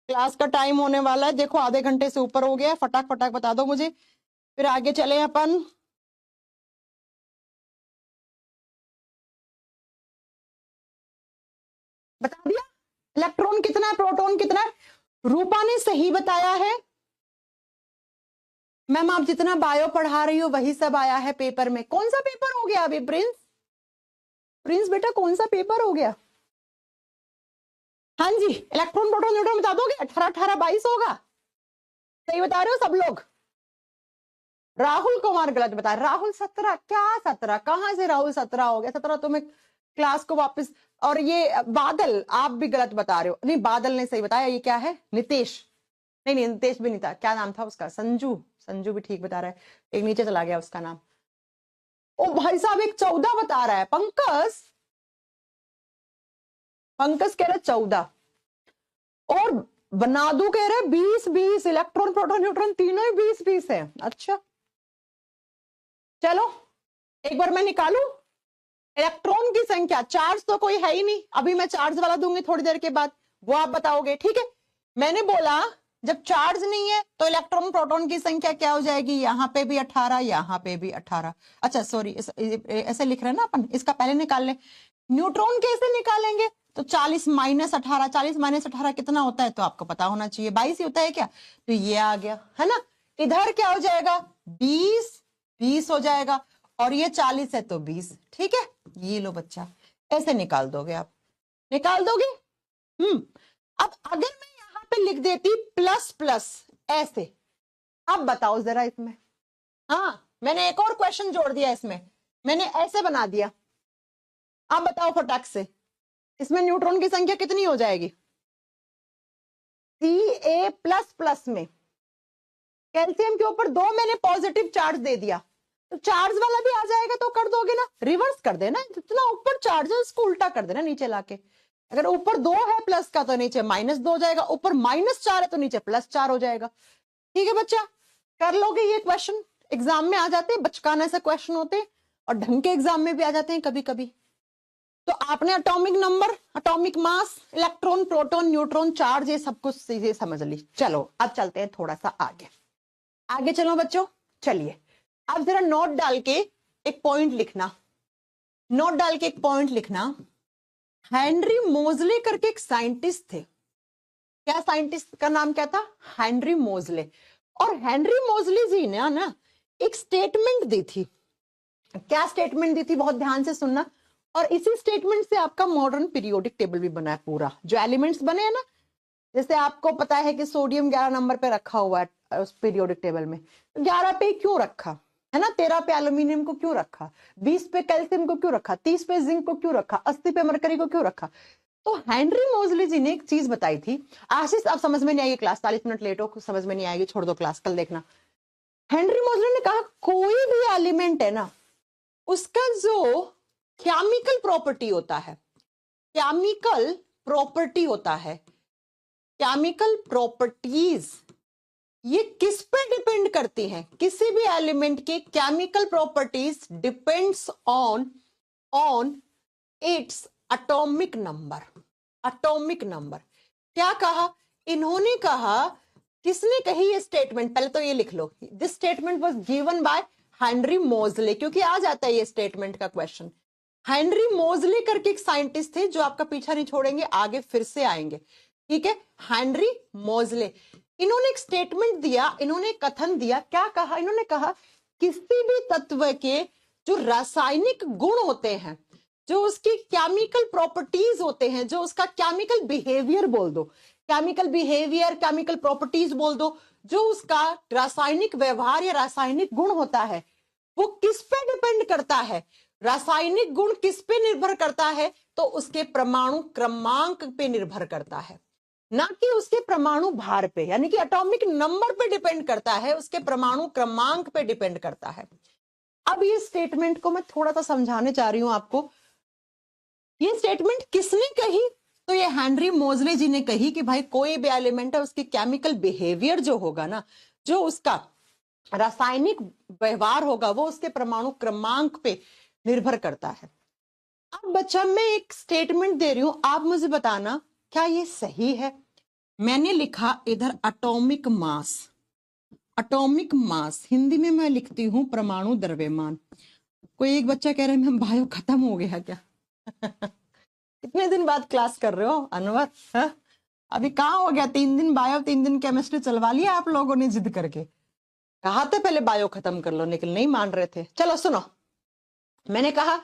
क्लास का टाइम होने वाला है, देखो आधे घंटे से ऊपर हो गया, फटाक फटाक बता दो मुझे, फिर आगे चले अपन। बता दिया इलेक्ट्रॉन कितना है, प्रोटॉन कितना है। रूपा ने सही बताया है। मैम आप जितना बायो पढ़ा रही हो वही सब आया है पेपर में। कौन सा पेपर हो गया अभी प्रिंस? प्रिंस बेटा कौन सा पेपर हो गया? हाँ जी, इलेक्ट्रॉन प्रोटॉन न्यूट्रॉन बता दोगे? 18 18 22 होगा। सही बता रहे हो सब लोग? राहुल कुमार गलत बता, राहुल 17, क्या 17, कहां से राहुल 17 हो गया? 17 तो मैं क्लास को वापस। और ये बादल, आप भी गलत बता रहे हो। नहीं, बादल ने सही बताया। ये क्या है? नितेश। नहीं नहीं, नितेश भी नहीं था, क्या नाम था उसका? संजू। संजू भी ठीक बता रहा है, एक नीचे चला गया उसका नाम। ओ भाई साहब, एक 14 बता रहा है पंकज। पंकज कह रहे 14 और बनादू कह रहे 20 इलेक्ट्रॉन प्रोटॉन न्यूट्रॉन तीनों ही 20 है। अच्छा चलो एक बार मैं निकालू इलेक्ट्रॉन की संख्या। चार्ज तो कोई है ही नहीं, अभी मैं चार्ज वाला दूंगी थोड़ी देर के बाद, वो आप बताओगे, ठीक है? मैंने बोला जब चार्ज नहीं है तो इलेक्ट्रॉन प्रोटॉन की संख्या क्या हो जाएगी? यहाँ पे भी 18, यहाँ पे भी 18। अच्छा सॉरी, ऐसे लिख रहे हैं ना अपन, इसका पहले निकाल ले। न्यूट्रॉन कैसे निकालेंगे? तो 40 माइनस 18, 40 माइनस 18 कितना होता है? तो आपको पता होना चाहिए, 22 ही होता है क्या? तो ये आ गया है ना। इधर क्या हो जाएगा? 20 हो जाएगा, और ये 40 है तो 20, ठीक है? ये लो बच्चा, ऐसे निकाल दोगे आप, निकाल दोगे। अब अगर मैं यहां पे लिख देती प्लस प्लस ऐसे, अब बताओ जरा इसमें। हाँ, मैंने एक और क्वेश्चन जोड़ दिया इसमें, मैंने ऐसे बना दिया। अब बताओ फटाक से, इसमें न्यूट्रॉन की संख्या कितनी हो जाएगी? Ca प्लस प्लस में कैल्शियम के ऊपर 2 मैंने पॉजिटिव चार्ज दे दिया, तो चार्ज वाला भी आ जाएगा, तो कर दोगे ना, रिवर्स कर देना, जितना ऊपर चार्ज है उसको उल्टा कर देना नीचे लाके। अगर ऊपर 2 है प्लस का तो नीचे -2 हो जाएगा, ऊपर -4 है तो नीचे +4 हो जाएगा। ठीक है बच्चा, कर लोगे ये क्वेश्चन? एग्जाम में आ जाते हैं, बचकाना से क्वेश्चन होते हैं, और ढंग के एग्जाम में भी आ जाते हैं कभी कभी। तो आपने atomic number, atomic mass, electron proton neutron charge, ये सब कुछ सीधे समझ ली। चलो अब चलते हैं थोड़ा सा आगे, आगे चलो बच्चों। चलिए अब जरा नोट डाल के एक पॉइंट लिखना, नोट डाल के एक पॉइंट लिखना। हेनरी मोजले करके एक साइंटिस्ट थे। क्या साइंटिस्ट का नाम क्या था? हेनरी मोजले। और हेनरी मोजले जी ने ना एक स्टेटमेंट दी थी। क्या स्टेटमेंट दी थी? बहुत ध्यान से सुनना। और इसी स्टेटमेंट से आपका मॉडर्न पीरियोडिक टेबल भी बना है पूरा, जो एलिमेंट्स बने हैं ना, जैसे आपको पता है कि सोडियम 11 नंबर पे रखा हुआ है उस पीरियोडिक टेबल में, 11 पे क्यों रखा है ना, 13 पे एल्यूमिनियम को क्यों रखा, 20 पे कैल्शियम को क्यों रखा, 30 पे जिंक को क्यों रखा, 80 पे मरकरी को क्यों रखा। तो हेनरी मोजले जी ने एक चीज बताई थी। आशीष अब समझ में नहीं आएगी, क्लास 40 मिनट लेट हो, समझ में नहीं आएगी, छोड़ दो क्लास, कल देखना। हेनरी मोजले ने कहा कोई भी एलिमेंट है ना, उसका जो केमिकल प्रॉपर्टी होता है, केमिकल प्रॉपर्टी होता है, केमिकल प्रॉपर्टीज, ये किस पे डिपेंड करती हैं? किसी भी एलिमेंट के chemical properties depends on its atomic number. Atomic number क्या कहा इन्होंने? कहा, किसने कही ये स्टेटमेंट? पहले तो ये लिख लो, this statement was given by Henry Moseley, क्योंकि आ जाता है ये स्टेटमेंट का क्वेश्चन। हेनरी मोजले करके एक साइंटिस्ट थे जो आपका पीछा नहीं छोड़ेंगे, आगे फिर से आएंगे, ठीक है? हेनरी मोजले, इन्होंने एक स्टेटमेंट दिया, इन्होंने कथन दिया। क्या कहा इन्होंने? कहा किसी भी तत्व के जो रासायनिक गुण होते हैं, जो उसकी केमिकल प्रॉपर्टीज होते हैं, जो उसका केमिकल बिहेवियर बोल दो, केमिकल बिहेवियर, केमिकल प्रॉपर्टीज बोल दो, जो उसका रासायनिक व्यवहार या रासायनिक गुण होता है, वो किस पे डिपेंड करता है? रासायनिक गुण किस पे निर्भर करता है? तो उसके परमाणु क्रमांक पे निर्भर करता है, ना कि उसके परमाणु भार पे, यानी कि एटॉमिक नंबर पे डिपेंड करता है, उसके परमाणु क्रमांक पे डिपेंड करता है। अब ये स्टेटमेंट को मैं थोड़ा सा समझाने चाह रही हूं आपको। ये स्टेटमेंट किसने कही? तो ये हेनरी मोजले जी ने कही कि भाई कोई भी एलिमेंट है, उसकी केमिकल बिहेवियर जो होगा ना, जो उसका रासायनिक व्यवहार होगा, वो उसके परमाणु क्रमांक पे निर्भर करता है। अब बच्चा मैं एक स्टेटमेंट दे रही हूं, आप मुझे बताना क्या ये सही है? मैंने लिखा इधर atomic mass, atomic mass Hindi में मैं लिखती हूं परमाणु द्रव्यमान। कोई एक बच्चा कह रहा है मैम बायो खत्म हो गया क्या? कितने दिन बाद क्लास कर रहे हो अनवर? हा? अभी कहाँ हो गया, 3 दिन बायो 3 दिन केमिस्ट्री चलवा लिया आप लोगों ने जिद करके। कहा था पहले बायो खत्म कर लो, लेकिन नहीं मान रहे थे। चलो सुनो, मैंने कहा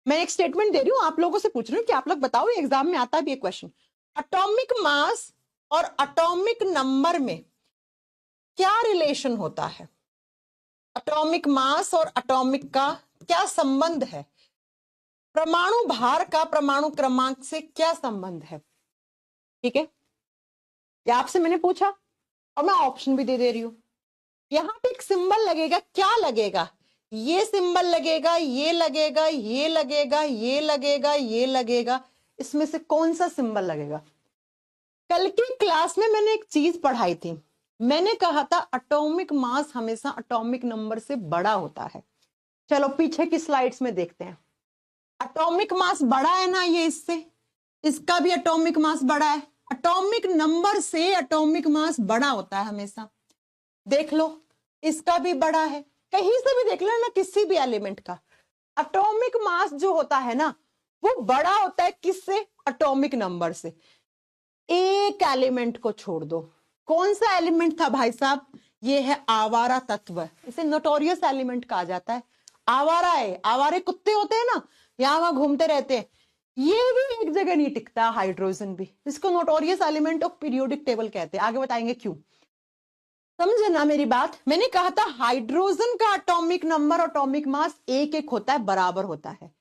मैं एक स्टेटमेंट दे रही हूं, आप लोगों से पूछ रही हूँ कि आप लोग बताओ, एग्जाम में आता भी है क्वेश्चन। एटॉमिक मास और एटॉमिक नंबर में क्या रिलेशन होता है? एटॉमिक मास और एटॉमिक का क्या संबंध है, परमाणु भार का परमाणु क्रमांक से क्या संबंध है। ठीक है, ये आपसे मैंने पूछा और मैं ऑप्शन भी दे दे रही हूं। यहां पे एक सिंबल लगेगा, क्या लगेगा, ये सिंबल लगेगा, ये लगेगा, ये लगेगा, ये लगेगा, ये लगेगा, इसमें से कौन सा सिंबल लगेगा। कल की क्लास में मैंने एक चीज पढ़ाई थी, मैंने कहा था एटॉमिक मास हमेशा एटॉमिक नंबर से बड़ा होता है। चलो पीछे की स्लाइड्स में देखते हैं। एटॉमिक मास बड़ा है ना ये इससे, इसका भी एटॉमिक मास बड़ा है, एटॉमिक नंबर से एटॉमिक मास बड़ा होता है हमेशा। देख लो इसका भी बड़ा है, कहीं से भी देख लो ना, किसी भी एलिमेंट का एटॉमिक मास जो होता है ना वो बड़ा होता है किससे, एटॉमिक नंबर से। एक एलिमेंट को छोड़ दो, कौन सा एलिमेंट था भाई साहब, ये है आवारा तत्व, इसे नोटोरियस एलिमेंट कहा जाता है। आवारा है, आवारे कुत्ते होते हैं ना, यहां वहां घूमते रहते हैं, ये भी एक जगह नहीं टिकता, हाइड्रोजन भी, इसको notorious element of periodic table कहते हैं, आगे बताएंगे क्यों। समझे ना मेरी बात, मैंने कहा था हाइड्रोजन का एटॉमिक नंबर एटॉमिक मास एक एक होता है, बराबर होता है।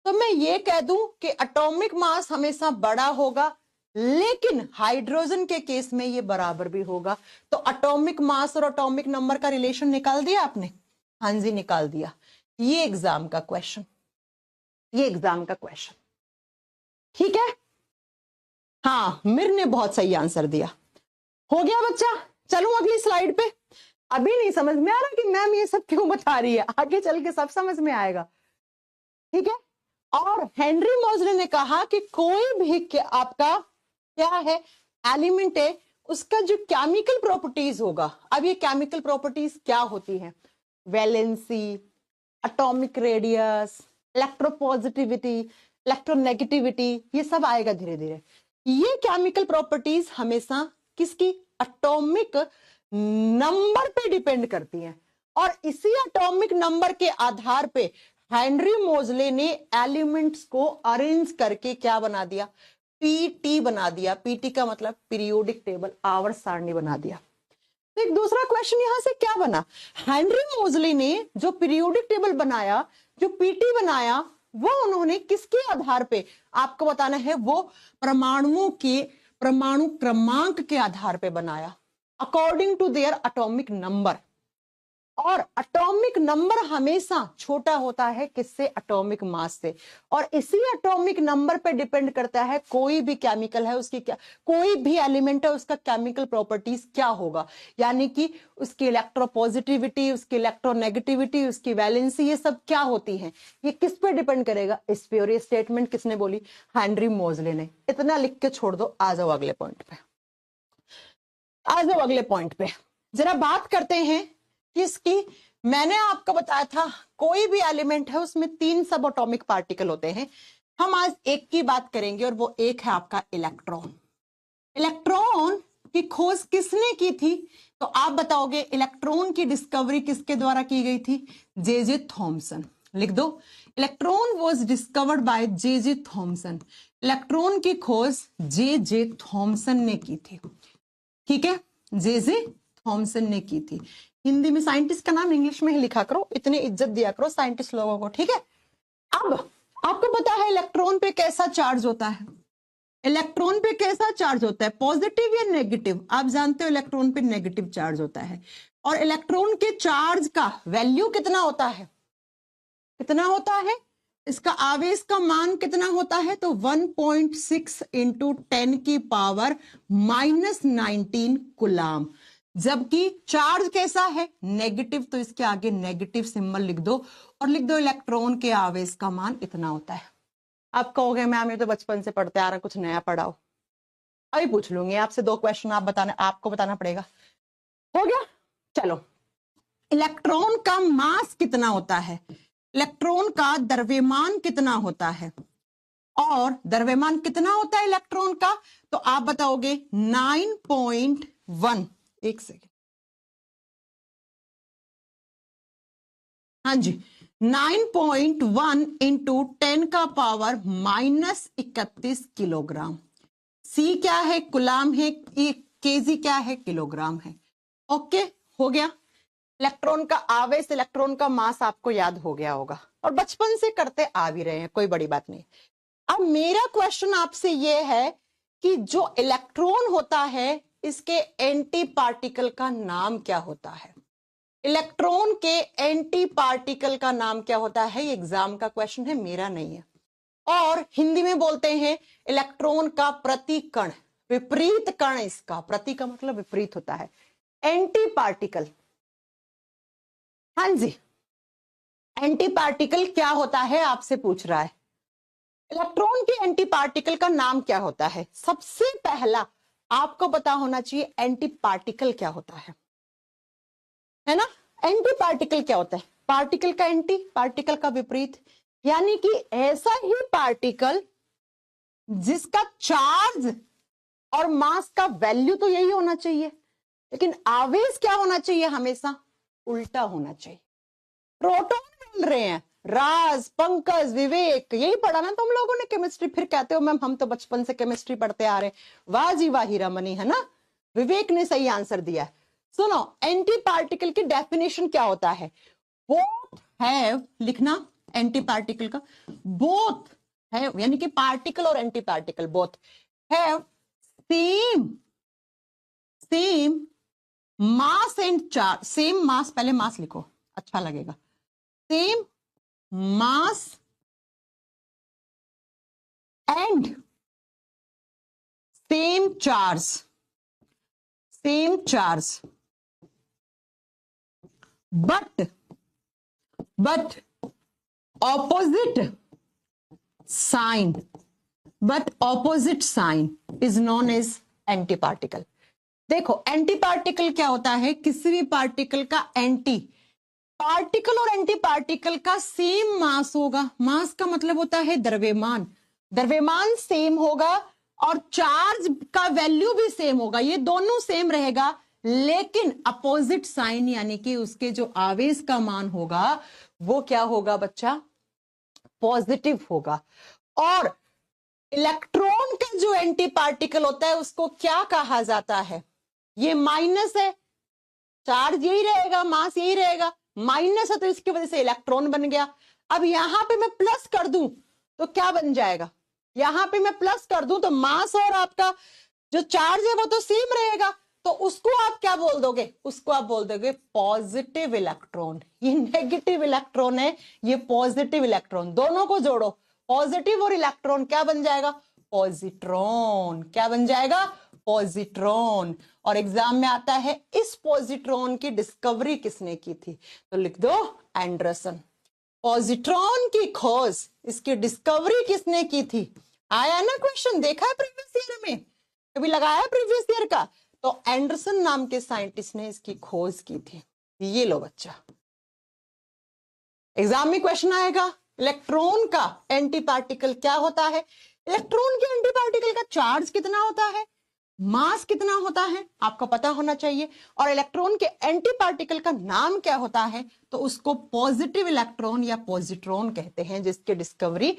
तो मैं ये कह दूं कि एटॉमिक मास हमेशा बड़ा होगा, लेकिन हाइड्रोजन के केस में ये बराबर भी होगा। तो एटॉमिक मास और एटॉमिक नंबर का रिलेशन निकाल दिया आपने, हाँ जी निकाल दिया। ये एग्जाम का क्वेश्चन, ये एग्जाम का क्वेश्चन, ठीक है। हाँ मिर ने बहुत सही आंसर दिया, हो गया बच्चा। चलूं अगली स्लाइड पे, अभी नहीं समझ में आ रहा कि मैम ये सब क्यों बता रही है, आगे चल के सब समझ में आएगा, ठीक है। और हेनरी मोजले ने कहा कि कोई भी आपका क्या है एलिमेंट है, उसका जो केमिकल प्रॉपर्टीज होगा, अब ये केमिकल प्रॉपर्टीज क्या होती हैं, valency, atomic radius, electropositivity, electronegativity, ये सब आएगा धीरे धीरे। ये केमिकल प्रॉपर्टीज हमेशा किसकी, एटॉमिक नंबर पे डिपेंड करती हैं, और इसी एटॉमिक नंबर के आधार पे हेनरी मोजले ने एलिमेंट्स को अरेंज करके क्या बना दिया, पीटी बना दिया। पीटी का मतलब पीरियोडिक टेबल, आवर्त सारणी बना दिया। तो एक दूसरा क्वेश्चन यहां से क्या बना, हेनरी मोजले ने जो पीरियोडिक टेबल बनाया, जो पीटी बनाया, वो उन्होंने किसके आधार पे, आपको बताना है, वो परमाणुओं के परमाणु क्रमांक के आधार पे बनाया, according to their atomic number. और एटॉमिक नंबर हमेशा छोटा होता है किससे, एटॉमिक मास से, और इसी एटॉमिक नंबर पे डिपेंड करता है कोई भी केमिकल है उसकी क्या, कोई भी एलिमेंट है उसका केमिकल प्रॉपर्टीज क्या होगा, यानी कि उसकी इलेक्ट्रोपॉजिटिविटी, उसकी इलेक्ट्रोनेगेटिविटी, उसकी वैलेंसी, ये सब क्या होती है, ये किस पे डिपेंड करेगा, इस पे। और ये स्टेटमेंट किसने बोली, हेनरी मोजले ने। इतना लिख के छोड़ दो, आ जाओ अगले पॉइंट पे, आ जाओ अगले पॉइंट पे। जरा बात करते हैं किसकी, मैंने आपको बताया था कोई भी एलिमेंट है उसमें 3 सब एटॉमिक पार्टिकल होते हैं, हम आज एक की बात करेंगे और वो एक है आपका इलेक्ट्रॉन। इलेक्ट्रॉन की खोज किसने की थी, तो आप बताओगे इलेक्ट्रॉन की डिस्कवरी किसके द्वारा की गई थी, जे थॉमसन। लिख दो, electron was discovered by J Thomson. Electron की खोज जे थॉमसन ने की थी, ठीक है, जे थॉमसन ने की थी। हिंदी में साइंटिस्ट का नाम इंग्लिश में ही लिखा करो, इतनी इज्जत दिया करो साइंटिस्ट लोगों को, ठीक है। अब आपको पता है इलेक्ट्रॉन पे कैसा चार्ज होता है, इलेक्ट्रॉन पे कैसा चार्ज होता है, पॉजिटिव या नेगेटिव, आप जानते हो इलेक्ट्रॉन पे नेगेटिव चार्ज होता है। और इलेक्ट्रॉन के चार्ज का वैल्यू कितना होता है, कितना होता है, इसका आवेश का मान कितना होता है, तो 1.6 इंटू 10 की पावर -19 कुलाम। जबकि चार्ज कैसा है, नेगेटिव, तो इसके आगे नेगेटिव सिंबल लिख दो और लिख दो इलेक्ट्रॉन के आवेश का मान इतना होता है। आप कहोगे मैम ये तो बचपन से पढ़ते आ रहा, कुछ नया पढ़ाओ। अभी पूछ लूंगी आपसे 2 क्वेश्चन, आप बताना, आपको बताना पड़ेगा। हो गया, चलो। इलेक्ट्रॉन का मास कितना होता है, इलेक्ट्रॉन का द्रव्यमान कितना होता है, और द्रव्यमान कितना होता है इलेक्ट्रॉन का, तो आप बताओगे 9.1। एक सेकेंड, हाँ जी, 9.1 इंटू 10 का पावर -31 किलोग्राम। सी क्या है, कुलाम है, केजी क्या है, किलोग्राम है। ओके, हो गया। इलेक्ट्रॉन का आवेश, इलेक्ट्रॉन का मास आपको याद हो गया होगा और बचपन से करते आ भी रहे हैं, कोई बड़ी बात नहीं। अब मेरा क्वेश्चन आपसे ये है कि जो इलेक्ट्रॉन होता है इसके एंटी पार्टिकल का नाम क्या होता है? इलेक्ट्रॉन के एंटी पार्टिकल का नाम क्या होता है? ये एग्जाम का क्वेश्चन है, मेरा नहीं है। और हिंदी में बोलते हैं इलेक्ट्रॉन का प्रतिकण, विपरीत कण। इसका प्रति का मतलब विपरीत होता है, एंटी पार्टिकल। हाँ जी, एंटी पार्टिकल क्या होता है आपसे पूछ रहा है। इलेक्ट्रॉन के एंटी पार्टिकल का नाम क्या होता है? सबसे पहला आपको पता होना चाहिए एंटी पार्टिकल क्या होता है ना? एंटी पार्टिकल क्या होता है? पार्टिकल का एंटी, पार्टिकल का विपरीत, यानी कि ऐसा ही पार्टिकल जिसका चार्ज और मास का वैल्यू तो यही होना चाहिए, लेकिन आवेश क्या होना चाहिए? हमेशा उल्टा होना चाहिए। प्रोटॉन बोल रहे हैं, राज, पंकज, विवेक, यही पढ़ा ना तुम लोगों ने केमिस्ट्री। फिर कहते हो मैम हम तो बचपन से केमिस्ट्री पढ़ते आ रहे हैं। वाह जी वाह हीरामणि, है ना? विवेक ने सही आंसर दिया है। सुनो, एंटी पार्टिकल की डेफिनेशन क्या होता है? बोथ हैव, लिखना एंटी पार्टिकल का, बोथ है यानी कि पार्टिकल और anti particle both have same mass and charge. Same mass, पहले मास लिखो अच्छा लगेगा। Same mass and same charge, same charge, but opposite sign, but opposite sign is known as antiparticle। देखो एंटीपार्टिकल क्या होता है? किसी भी पार्टिकल का एंटी पार्टिकल और एंटी पार्टिकल का सेम मास होगा। मास का मतलब होता है द्रव्यमान, द्रव्यमान सेम होगा और चार्ज का वैल्यू भी सेम होगा, ये दोनों सेम रहेगा, लेकिन अपोजिट साइन यानी कि उसके जो आवेश का मान होगा वो क्या होगा बच्चा? पॉजिटिव होगा। और इलेक्ट्रॉन का जो एंटी पार्टिकल होता है उसको क्या कहा जाता है? ये माइनस है, चार्ज यही रहेगा, मास यही रहेगा, माइनस है तो इसकी वजह से इलेक्ट्रॉन बन गया। अब यहां पे मैं प्लस कर दूं तो क्या बन जाएगा? यहां पे मैं प्लस कर दूं तो मास और आपका जो चार्ज है वो तो सेम रहेगा, तो उसको आप क्या बोल दोगे? उसको आप बोल दोगे पॉजिटिव इलेक्ट्रॉन। ये नेगेटिव इलेक्ट्रॉन है, ये पॉजिटिव इलेक्ट्रॉन, दोनों को जोड़ो, पॉजिटिव और इलेक्ट्रॉन क्या बन जाएगा? पॉजिट्रॉन। क्या बन जाएगा? पॉजिट्रॉन। और एग्जाम में आता है इस पॉजिट्रॉन की डिस्कवरी किसने की थी? तो लिख दो एंडरसन। पॉजिट्रॉन की खोज, इसकी डिस्कवरी किसने की थी? आया ना क्वेश्चन, देखा है प्रीवियस ईयर में, कभी लगाया प्रीवियस ईयर का? तो एंडरसन नाम के साइंटिस्ट ने इसकी खोज की थी। ये लो बच्चा, एग्जाम में क्वेश्चन आएगा इलेक्ट्रॉन का एंटी पार्टिकल क्या होता है? इलेक्ट्रॉन के एंटी पार्टिकल का चार्ज कितना होता है, मास कितना होता है, आपको पता होना चाहिए। और इलेक्ट्रॉन के एंटी पार्टिकल का नाम क्या होता है? तो उसको पॉजिटिव इलेक्ट्रॉन या पॉजिट्रॉन कहते हैं, जिसकी डिस्कवरी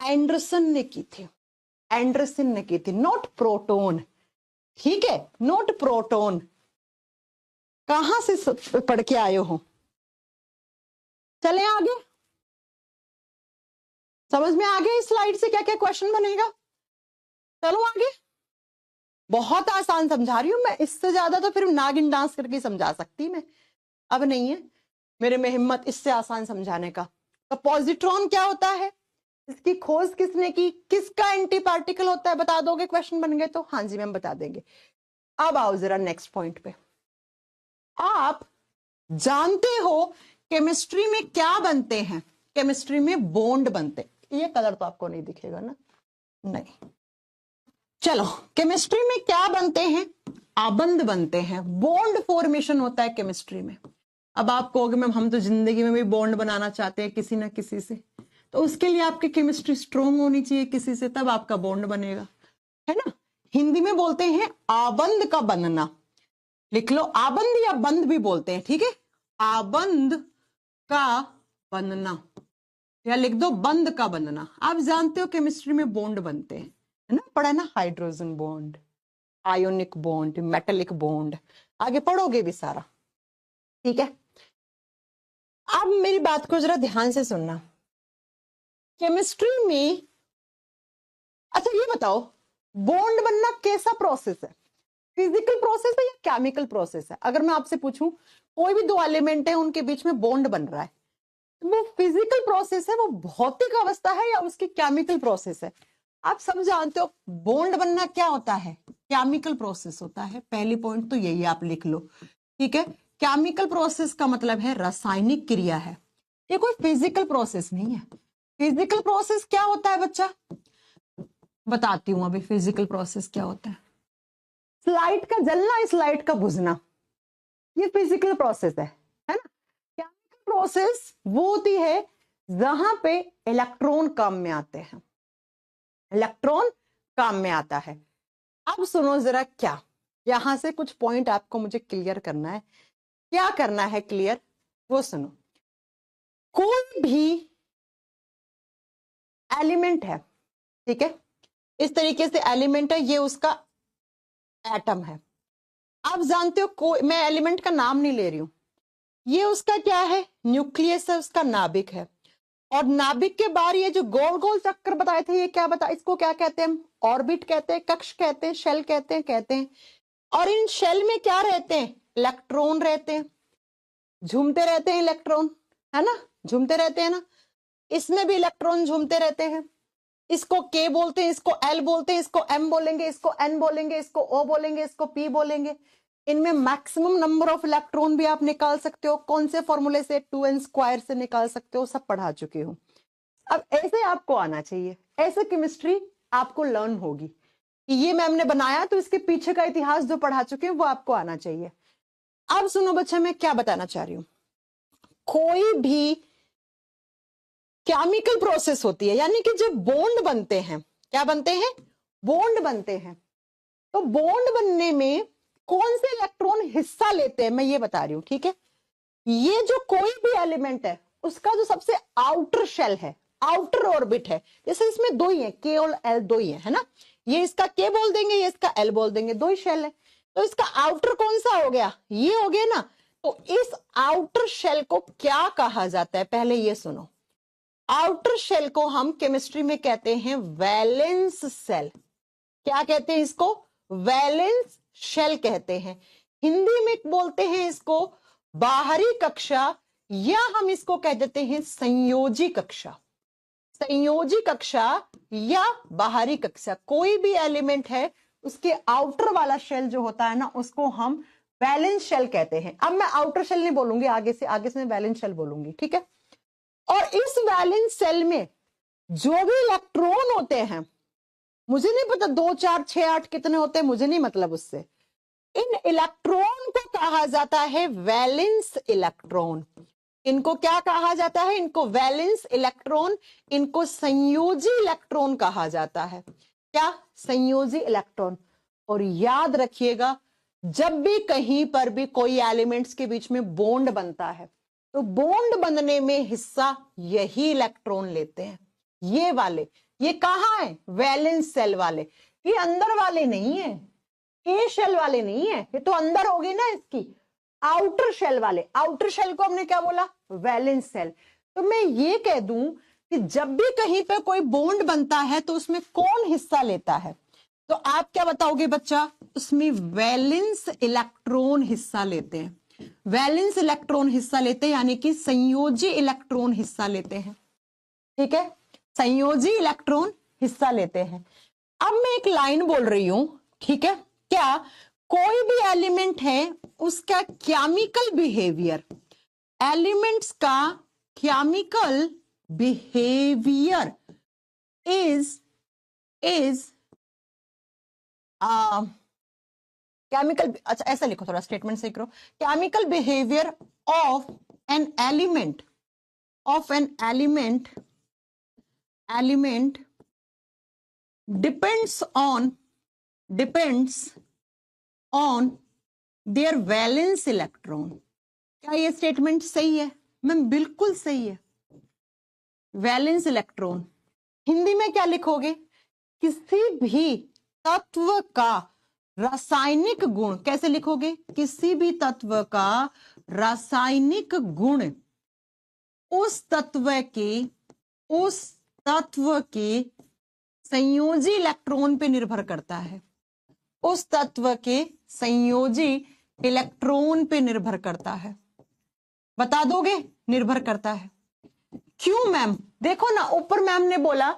एंडरसन ने की थी। एंडरसन ने की थी, नॉट प्रोटॉन, ठीक है, नॉट प्रोटॉन। कहां से पढ़ के आए हो? चले आगे, समझ में आ गया इस स्लाइड से क्या क्या क्वेश्चन बनेगा? चलो आगे, बहुत आसान समझा रही हूं मैं, इससे ज्यादा तो फिर नागिन डांस करके समझा सकती मैं, अब नहीं है मेरे में हिम्मत इससे आसान समझाने का। तो पॉजिट्रॉन क्या होता है, इसकी खोज किसने की, किसका एंटी पार्टिकल होता है, बता दोगे क्वेश्चन बन गए तो? हाँ जी मैम बता देंगे। अब आओ जरा नेक्स्ट पॉइंट पे। आप जानते हो केमिस्ट्री में क्या बनते हैं? केमिस्ट्री में बॉन्ड बनते हैं। ये कलर तो आपको नहीं दिखेगा ना, नहीं। चलो, केमिस्ट्री में क्या बनते हैं? आबंध बनते हैं, बॉन्ड फॉर्मेशन होता है केमिस्ट्री में। अब आप कहोगे मैम हम तो जिंदगी में भी बॉन्ड बनाना चाहते हैं किसी ना किसी से, तो उसके लिए आपकी केमिस्ट्री स्ट्रोंग होनी चाहिए किसी से, तब आपका बॉन्ड बनेगा, है ना? हिंदी में बोलते हैं आबंध का बनना, लिख लो, आबंध या बंध भी बोलते हैं, ठीक है, आबंध का बनना, या लिख दो बंध का बनना। आप जानते हो केमिस्ट्री में बॉन्ड बनते हैं, है ना, पढ़ा है ना, hydrogen bond, ionic bond, metallic bond, आगे पढ़ोगे भी सारा। ठीक है, अब मेरी बात को जरा ध्यान से सुनना। केमिस्ट्री में, अच्छा ये बताओ, बॉन्ड बनना कैसा प्रोसेस है? फिजिकल प्रोसेस है या केमिकल प्रोसेस है? अगर मैं आपसे पूछूं कोई भी दो एलिमेंट है उनके बीच में बॉन्ड बन रहा है, वो फिजिकल प्रोसेस है, वो भौतिक अवस्था है, या उसकी केमिकल प्रोसेस है? आप सब जानते हो बॉन्ड बनना क्या होता है, केमिकल प्रोसेस होता है। पहली पॉइंट तो यही आप लिख लो, ठीक है। केमिकल प्रोसेस का मतलब है रासायनिक क्रिया है, ये कोई फिजिकल प्रोसेस नहीं है। फिजिकल प्रोसेस क्या होता है बच्चा? बताती हूं अभी फिजिकल प्रोसेस क्या होता है। स्लाइड का जलना, स्लाइड का बुझना, ये फिजिकल प्रोसेस है ना। केमिकल प्रोसेस वो होती है जहां पे इलेक्ट्रॉन काम में आते हैं, इलेक्ट्रॉन काम में आता है। अब सुनो जरा, क्या यहां से कुछ पॉइंट आपको मुझे क्लियर करना है। क्या करना है क्लियर, वो सुनो। कोई भी एलिमेंट है, ठीक है, इस तरीके से एलिमेंट है, ये उसका एटम है। आप जानते हो कोई, मैं एलिमेंट का नाम नहीं ले रही हूं, ये उसका क्या है, न्यूक्लियस है, उसका नाभिक है। और नाभिक के बाहर ये जो गोल गोल चक्कर बताए थे, ये क्या बता, इसको क्या कहते हैं हम? ऑर्बिट कहते हैं, कक्ष कहते हैं, शेल कहते हैं। और इन शेल में क्या रहते हैं? इलेक्ट्रॉन रहते हैं, झूमते रहते हैं इलेक्ट्रॉन, है ना, झूमते रहते हैं ना। इसमें भी इलेक्ट्रॉन झूमते रहते हैं। इसको के बोलते हैं, इसको एल बोलते हैं, इसको एम बोलेंगे, इसको एन बोलेंगे, इसको ओ बोलेंगे, इसको पी बोलेंगे। इनमें मैक्सिमम नंबर ऑफ इलेक्ट्रॉन भी आप निकाल सकते हो, कौन से फॉर्मूले से? 2n² से निकाल सकते हो, सब पढ़ा चुके हो। अब ऐसे आपको आना चाहिए, ऐसे केमिस्ट्री आपको लर्न होगी कि ये मैम ने बनाया, तो इसके पीछे का इतिहास जो पढ़ा चुके हैं वो आपको आना चाहिए। अब सुनो बच्चा, मैं क्या बताना चाह रही हूं। कोई भी केमिकल प्रोसेस होती है, यानी कि जब बॉन्ड बनते हैं, क्या बनते हैं? बॉन्ड बनते हैं। तो बॉन्ड बनने में कौन से इलेक्ट्रॉन हिस्सा लेते हैं, मैं ये बता रही हूं, ठीक है। ये जो कोई भी एलिमेंट है, उसका जो सबसे आउटर शेल है, आउटर ऑर्बिट है, जैसे इसमें दो ही है, के और एल दो ही है ना। ये इसका के बोल देंगे, ये इसका एल बोल देंगे, दो ही शेल है। तो इसका आउटर कौन सा हो गया? ये हो गया ना। तो इस आउटर शेल को क्या कहा जाता है, पहले ये सुनो। आउटर शेल को हम केमिस्ट्री में कहते हैं वैलेंस सेल। क्या कहते हैं इसको? वैलेंस शेल कहते हैं। हिंदी में बोलते हैं इसको बाहरी कक्षा, या हम इसको कह देते हैं संयोजी कक्षा। संयोजी कक्षा या बाहरी कक्षा, कोई भी एलिमेंट है उसके आउटर वाला शेल जो होता है ना, उसको हम वैलेंस शेल कहते हैं। अब मैं आउटर शेल नहीं बोलूंगी, आगे से मैं वैलेंस शेल बोलूंगी, ठीक है। और इस वैलेंस सेल में जो भी इलेक्ट्रॉन होते हैं, मुझे नहीं पता 2 4 6 8 कितने होते हैं, मुझे नहीं मतलब उससे। इन इलेक्ट्रॉन को कहा जाता है वैलेंस इलेक्ट्रॉन। इनको क्या कहा जाता है? इनको वैलेंस इलेक्ट्रॉन, इनको संयोजी इलेक्ट्रॉन कहा जाता है। क्या? संयोजी इलेक्ट्रॉन। और याद रखिएगा, जब भी कहीं पर भी कोई एलिमेंट्स के बीच में बॉन्ड बनता है, तो बॉन्ड बनने में हिस्सा यही इलेक्ट्रॉन लेते हैं, ये वाले। ये कहाँ है? वैलेंस सेल वाले। ये अंदर वाले नहीं है, के शेल वाले नहीं है, ये तो अंदर होगी ना इसकी, आउटर शेल वाले। आउटर शेल को हमने क्या बोला? Valence shell. तो मैं ये कह दूं कि जब भी कहीं पे कोई बॉन्ड बनता है तो उसमें कौन हिस्सा लेता है? तो आप क्या बताओगे बच्चा? उसमें वैलेंस इलेक्ट्रॉन हिस्सा लेते हैं। वैलेंस इलेक्ट्रॉन हिस्सा लेते हैं, यानी कि संयोजी इलेक्ट्रॉन हिस्सा लेते हैं, ठीक है। संयोजी इलेक्ट्रॉन हिस्सा लेते हैं। अब मैं एक लाइन बोल रही हूं, ठीक है। क्या कोई भी एलिमेंट है, उसका केमिकल बिहेवियर, एलिमेंट्स का केमिकल बिहेवियर इज केमिकल, अच्छा ऐसा लिखो, थोड़ा स्टेटमेंट से करो। Chemical behaviour of an element depends on their valence electron। क्या ये स्टेटमेंट सही है? मैम बिल्कुल सही है। वैलेंस इलेक्ट्रॉन हिंदी में क्या लिखोगे? किसी भी तत्व का रासायनिक गुण। कैसे लिखोगे? किसी भी तत्व का रासायनिक गुण उस तत्व के संयोजी इलेक्ट्रॉन पे निर्भर करता है, उस तत्व के संयोजी इलेक्ट्रॉन पे निर्भर करता है। बता दोगे? निर्भर करता है। क्यों मैम? देखो ना, ऊपर मैम ने बोला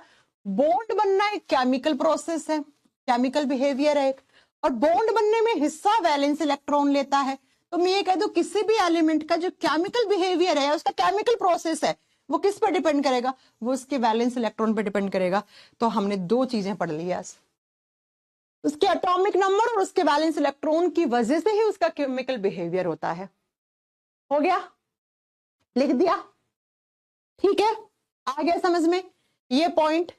बॉन्ड बनना एक केमिकल प्रोसेस है, केमिकल बिहेवियर है एक, और बॉन्ड बनने में हिस्सा वैलेंस इलेक्ट्रॉन लेता है। तो मैं ये कह दूं किसी भी एलिमेंट का जो केमिकल बिहेवियर है, उसका केमिकल प्रोसेस है, वो किस पे डिपेंड करेगा? वो उसके वैलेंस इलेक्ट्रॉन पे डिपेंड करेगा। तो हमने दो चीजें पढ़ ली आज, उसके एटॉमिक नंबर और उसके वैलेंस इलेक्ट्रॉन की वजह से ही उसका केमिकल बिहेवियर होता है। हो गया? लिख दिया? ठीक है, आ गया समझ में ये पॉइंट?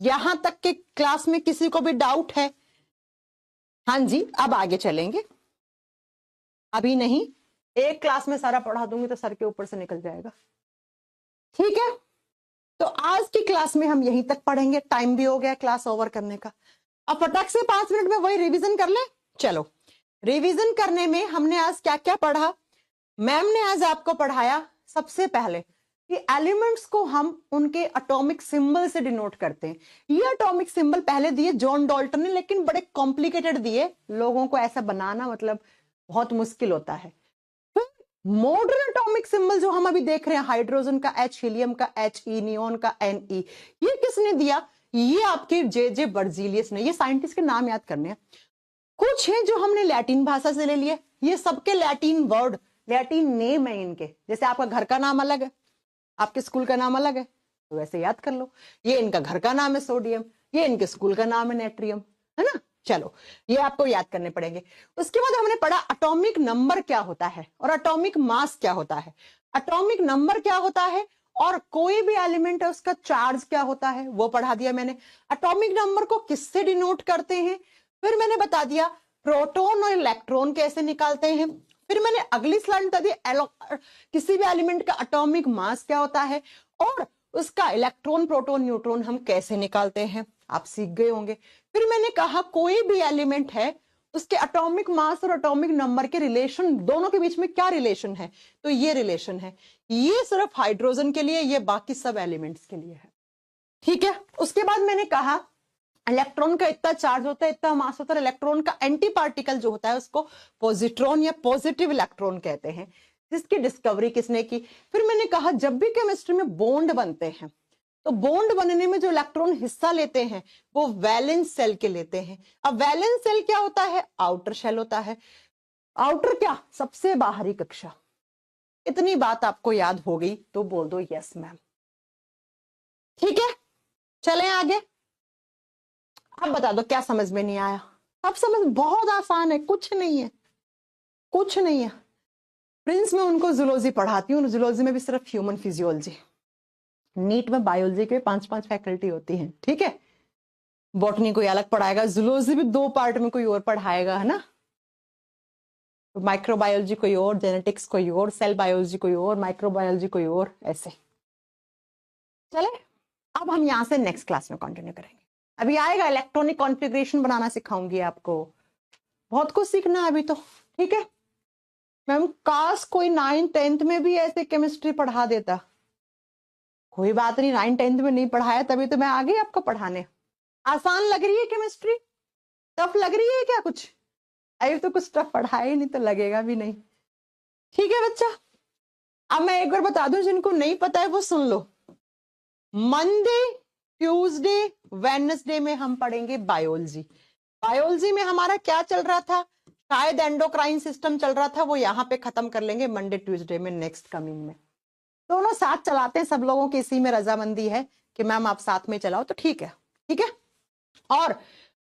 यहां तक के क्लास में किसी को भी डाउट है? हाँ जी, अब आगे चलेंगे। अभी नहीं, एक क्लास में सारा पढ़ा दूंगी तो सर के ऊपर से निकल जाएगा। ठीक है, तो आज की क्लास में हम यहीं तक पढ़ेंगे, टाइम भी हो गया क्लास ओवर करने का। अब फटाक से 5 मिनट में वही रिवीजन कर ले। चलो, रिवीजन करने में हमने आज क्या क्या पढ़ा? मैम ने आज आपको पढ़ाया सबसे पहले कि एलिमेंट्स को हम उनके एटॉमिक सिंबल से डिनोट करते हैं। ये एटॉमिक सिंबल पहले दिए जॉन डाल्टन ने, लेकिन बड़े कॉम्प्लिकेटेड दिए, लोगों को ऐसा बनाना मतलब बहुत मुश्किल होता है। फिर मॉडर्न एटॉमिक सिंबल जो हम अभी देख रहे हैं, हाइड्रोजन का H, हीलियम का He, नियोन का Ne, ये किसने दिया? ये आपके जे बर्जीलियस ने। ये साइंटिस्ट के नाम याद करने हैं। कुछ है जो हमने लैटिन भाषा से ले लिए, ये सबके लैटिन वर्ड, लैटिन नेम है इनके। जैसे आपका घर का नाम अलग है, आपके स्कूल का नाम अलग है, तो वैसे याद कर लो। ये इनका घर का नाम है सोडियम, ये इनके स्कूल का नाम है नेट्रियम, है ना? चलो, ये आपको याद करने पड़ेंगे। उसके बाद हमने पढ़ा एटॉमिक नंबर क्या होता है और एटॉमिक मास क्या होता है। एटॉमिक नंबर क्या होता है और कोई भी एलिमेंट है उसका चार्ज क्या होता है, वो पढ़ा दिया मैंने। एटॉमिक नंबर को किससे डिनोट करते हैं, फिर मैंने बता दिया प्रोटॉन और इलेक्ट्रॉन कैसे निकालते हैं। फिर मैंने अगली स्लाइड बता दी किसी भी एलिमेंट का एटॉमिक मास क्या होता है और उसका इलेक्ट्रॉन, प्रोटॉन, न्यूट्रॉन हम कैसे निकालते हैं, आप सीख गए होंगे। फिर मैंने कहा कोई भी एलिमेंट है उसके एटॉमिक मास और एटॉमिक नंबर के रिलेशन, दोनों के बीच में क्या रिलेशन है, तो ये रिलेशन है। ये सिर्फ हाइड्रोजन के लिए, ये बाकी सब एलिमेंट्स के लिए है। ठीक है, उसके बाद मैंने कहा इलेक्ट्रॉन का इतना चार्ज होता है, इतना मास होता है। इलेक्ट्रॉन का एंटी पार्टिकल जो होता है उसको पॉजिट्रॉन या पॉजिटिव इलेक्ट्रॉन कहते हैं, जिसकी डिस्कवरी किसने की। फिर मैंने कहा जब भी केमिस्ट्री में बॉन्ड बनते हैं तो बॉन्ड बनने में जो इलेक्ट्रॉन हिस्सा लेते हैं वो वैलेंस सेल के लेते हैं। अब वैलेंस सेल क्या होता है? आउटर शेल होता है। आउटर क्या? सबसे बाहरी कक्षा। इतनी बात आपको याद हो गई तो बोल दो यस मैम। ठीक है, चलें आगे। अब बता दो क्या समझ में नहीं आया? अब समझ बहुत आसान है, कुछ नहीं है, कुछ नहीं है। प्रिंस में उनको जूलॉजी पढ़ाती हूँ, जूलॉजी में भी सिर्फ ह्यूमन फिजियोलॉजी। नीट में बायोलॉजी के 5-5 फैकल्टी होती हैं, ठीक है। बॉटनी कोई अलग पढ़ाएगा, जूलॉजी भी 2 पार्ट में कोई और पढ़ाएगा, है ना। माइक्रोबायोलॉजी कोई और, जेनेटिक्स कोई और, सेल बायोलॉजी कोई और, माइक्रोबायोलॉजी कोई और, ऐसे। चले, अब हम यहां से नेक्स्ट क्लास में कंटिन्यू करेंगे। अभी आएगा इलेक्ट्रॉनिक कॉन्फ़िगरेशन बनाना सिखाऊंगी आपको, बहुत कुछ सीखना है अभी तो, ठीक है। मैम काश कोई 9th-10th में भी ऐसे केमिस्ट्री पढ़ा देता। कोई बात नहीं, 9th-10th में नहीं पढ़ाया तभी तो मैं आ गई आपको पढ़ाने। आसान लग रही है केमिस्ट्री? टफ लग रही है क्या कुछ? अभी तो कुछ टफ पढ़ाया ही नहीं तो लगेगा भी नहीं। ठीक है बच्चा, अब मैं एक बार बता दूं, जिनको नहीं पता है वो सुन लो। मंडे, ट्यूसडे, वेडनेसडे में हम पढ़ेंगे बायोलॉजी। बायोलॉजी में हमारा क्या चल रहा था? शायद एंडोक्राइन सिस्टम चल रहा था, वो यहाँ पे खत्म कर लेंगे मंडे ट्यूसडे में, नेक्स्ट कमिंग में। दोनों साथ चलाते हैं, सब लोगों की इसी में रजामंदी है कि मैम आप साथ में चलाओ, तो ठीक है, ठीक है। और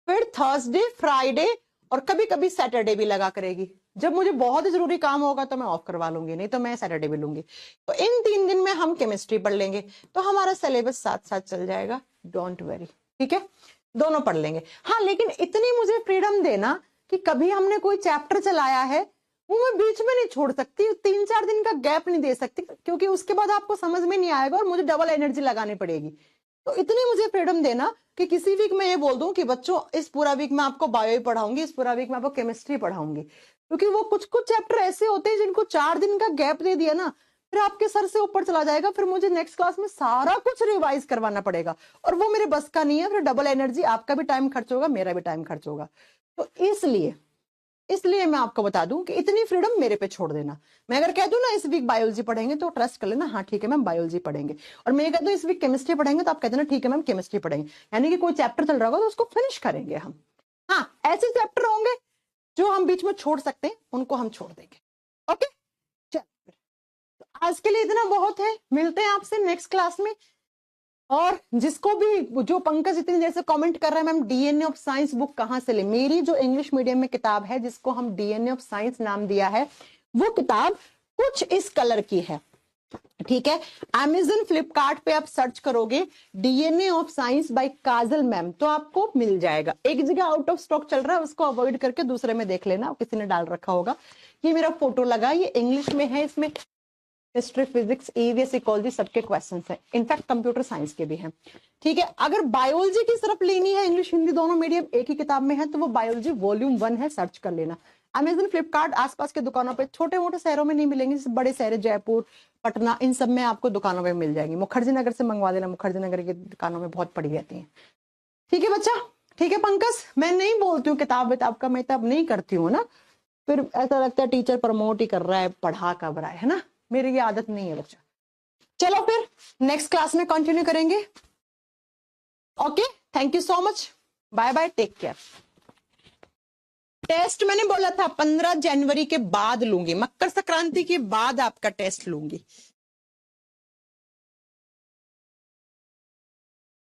फिर थर्सडे, फ्राइडे और कभी कभी सैटरडे भी लगा करेगी। जब मुझे बहुत ही जरूरी काम होगा तो मैं ऑफ करवा लूंगी, नहीं तो मैं सैटरडे भी लूंगी। तो इन 3 दिन में हम केमिस्ट्री पढ़ लेंगे, तो हमारा सिलेबस साथ साथ चल जाएगा, डोंट वरी, ठीक है। दोनों पढ़ लेंगे। हाँ, लेकिन इतनी मुझे फ्रीडम देना कि कभी हमने कोई चैप्टर चलाया है वो मैं बीच में नहीं छोड़ सकती, 3-4 दिन का गैप नहीं दे सकती, क्योंकि उसके बाद आपको समझ में नहीं आएगा और मुझे डबल एनर्जी लगानी पड़ेगी। तो इतनी मुझे फ्रीडम देना कि किसी वीक में ये बोल दूं कि बच्चों इस पूरा वीक में आपको बायो ही पढ़ाऊंगी, इस पूरा वीक में आपको केमिस्ट्री पढ़ाऊंगी। क्योंकि वो कुछ कुछ चैप्टर ऐसे होते हैं जिनको 4 दिन का गैप दे दिया ना, फिर आपके सर से ऊपर चला जाएगा, फिर मुझे नेक्स्ट क्लास में सारा कुछ रिवाइज करवाना पड़ेगा और वो मेरे बस का नहीं है। फिर डबल एनर्जी, आपका भी टाइम खर्च होगा, मेरा भी टाइम खर्च होगा। तो इसलिए मैं आपको बता दूं कि इतनी फ्रीडम मेरे पे छोड़ देना। मैं अगर कह दूं ना इस वीक बायोलॉजी पढ़ेंगे तो ट्रस्ट कर लेना, हाँ ठीक है मैम बायोलॉजी पढ़ेंगे। और मैं कह दूं इस वीक केमिस्ट्री पढ़ेंगे तो आप कहते ना ठीक है मैम केमिस्ट्री पढ़ेंगे। यानी कि कोई चैप्टर चल रहा होगा तो उसको फिनिश करेंगे हम। हाँ, ऐसे चैप्टर होंगे जो हम बीच में छोड़ सकते हैं, उनको हम छोड़ देंगे। ओके, चल तो आज के लिए इतना बहुत है, मिलते हैं आपसे नेक्स्ट क्लास में। और जिसको भी, जो पंकज इतनी देर से कमेंट कर रहा है ma'am DNA of science book कहां से ले, मेरी जो इंग्लिश मीडियम में किताब है जिसको हम डीएनए ऑफ साइंस नाम दिया है, वो किताब कुछ इस कलर की है, ठीक है। Amazon फ्लिपकार्ट पे आप सर्च करोगे DNA of science by Kajal ma'am तो आपको मिल जाएगा। एक जगह आउट ऑफ स्टॉक चल रहा है, उसको अवॉइड करके दूसरे में देख लेना, किसी ने डाल रखा होगा। ये मेरा फोटो लगा, ये इंग्लिश में है, इसमें हिस्ट्री, फिजिक्स, ईवीएस, इकोलॉजी सबके क्वेश्चंस हैं, इनफैक्ट कंप्यूटर साइंस के भी हैं, ठीक है। अगर बायोलॉजी की तरफ लेनी है, इंग्लिश हिंदी दोनों मीडियम एक ही किताब में है, तो वो बायोलॉजी वॉल्यूम 1 है, सर्च कर लेना। अमेजन फ्लिपकार्ट आसपास के दुकानों पे, छोटे मोटे शहरों में नहीं मिलेंगे, जैसे बड़े शहर जयपुर, पटना, इन सब में आपको दुकानों में मिल जाएंगी। मुखर्जी नगर से मंगवा देना, मुखर्जी नगर की दुकानों में बहुत पड़ी रहती है, ठीक है बच्चा। ठीक है पंकज, मैं नहीं बोलती हूँ किताब विताब का, मैं तब नहीं करती हूँ ना, फिर ऐसा लगता है टीचर प्रमोट ही कर रहा है, पढ़ा कब रहा है ना, मेरी ये आदत नहीं है बच्चा। चलो फिर नेक्स्ट क्लास में कंटिन्यू करेंगे। Okay, thank you so much, bye bye, take care. Test मैंने बोला था 15 जनवरी के बाद लूंगी, मकर संक्रांति के बाद आपका टेस्ट लूंगी।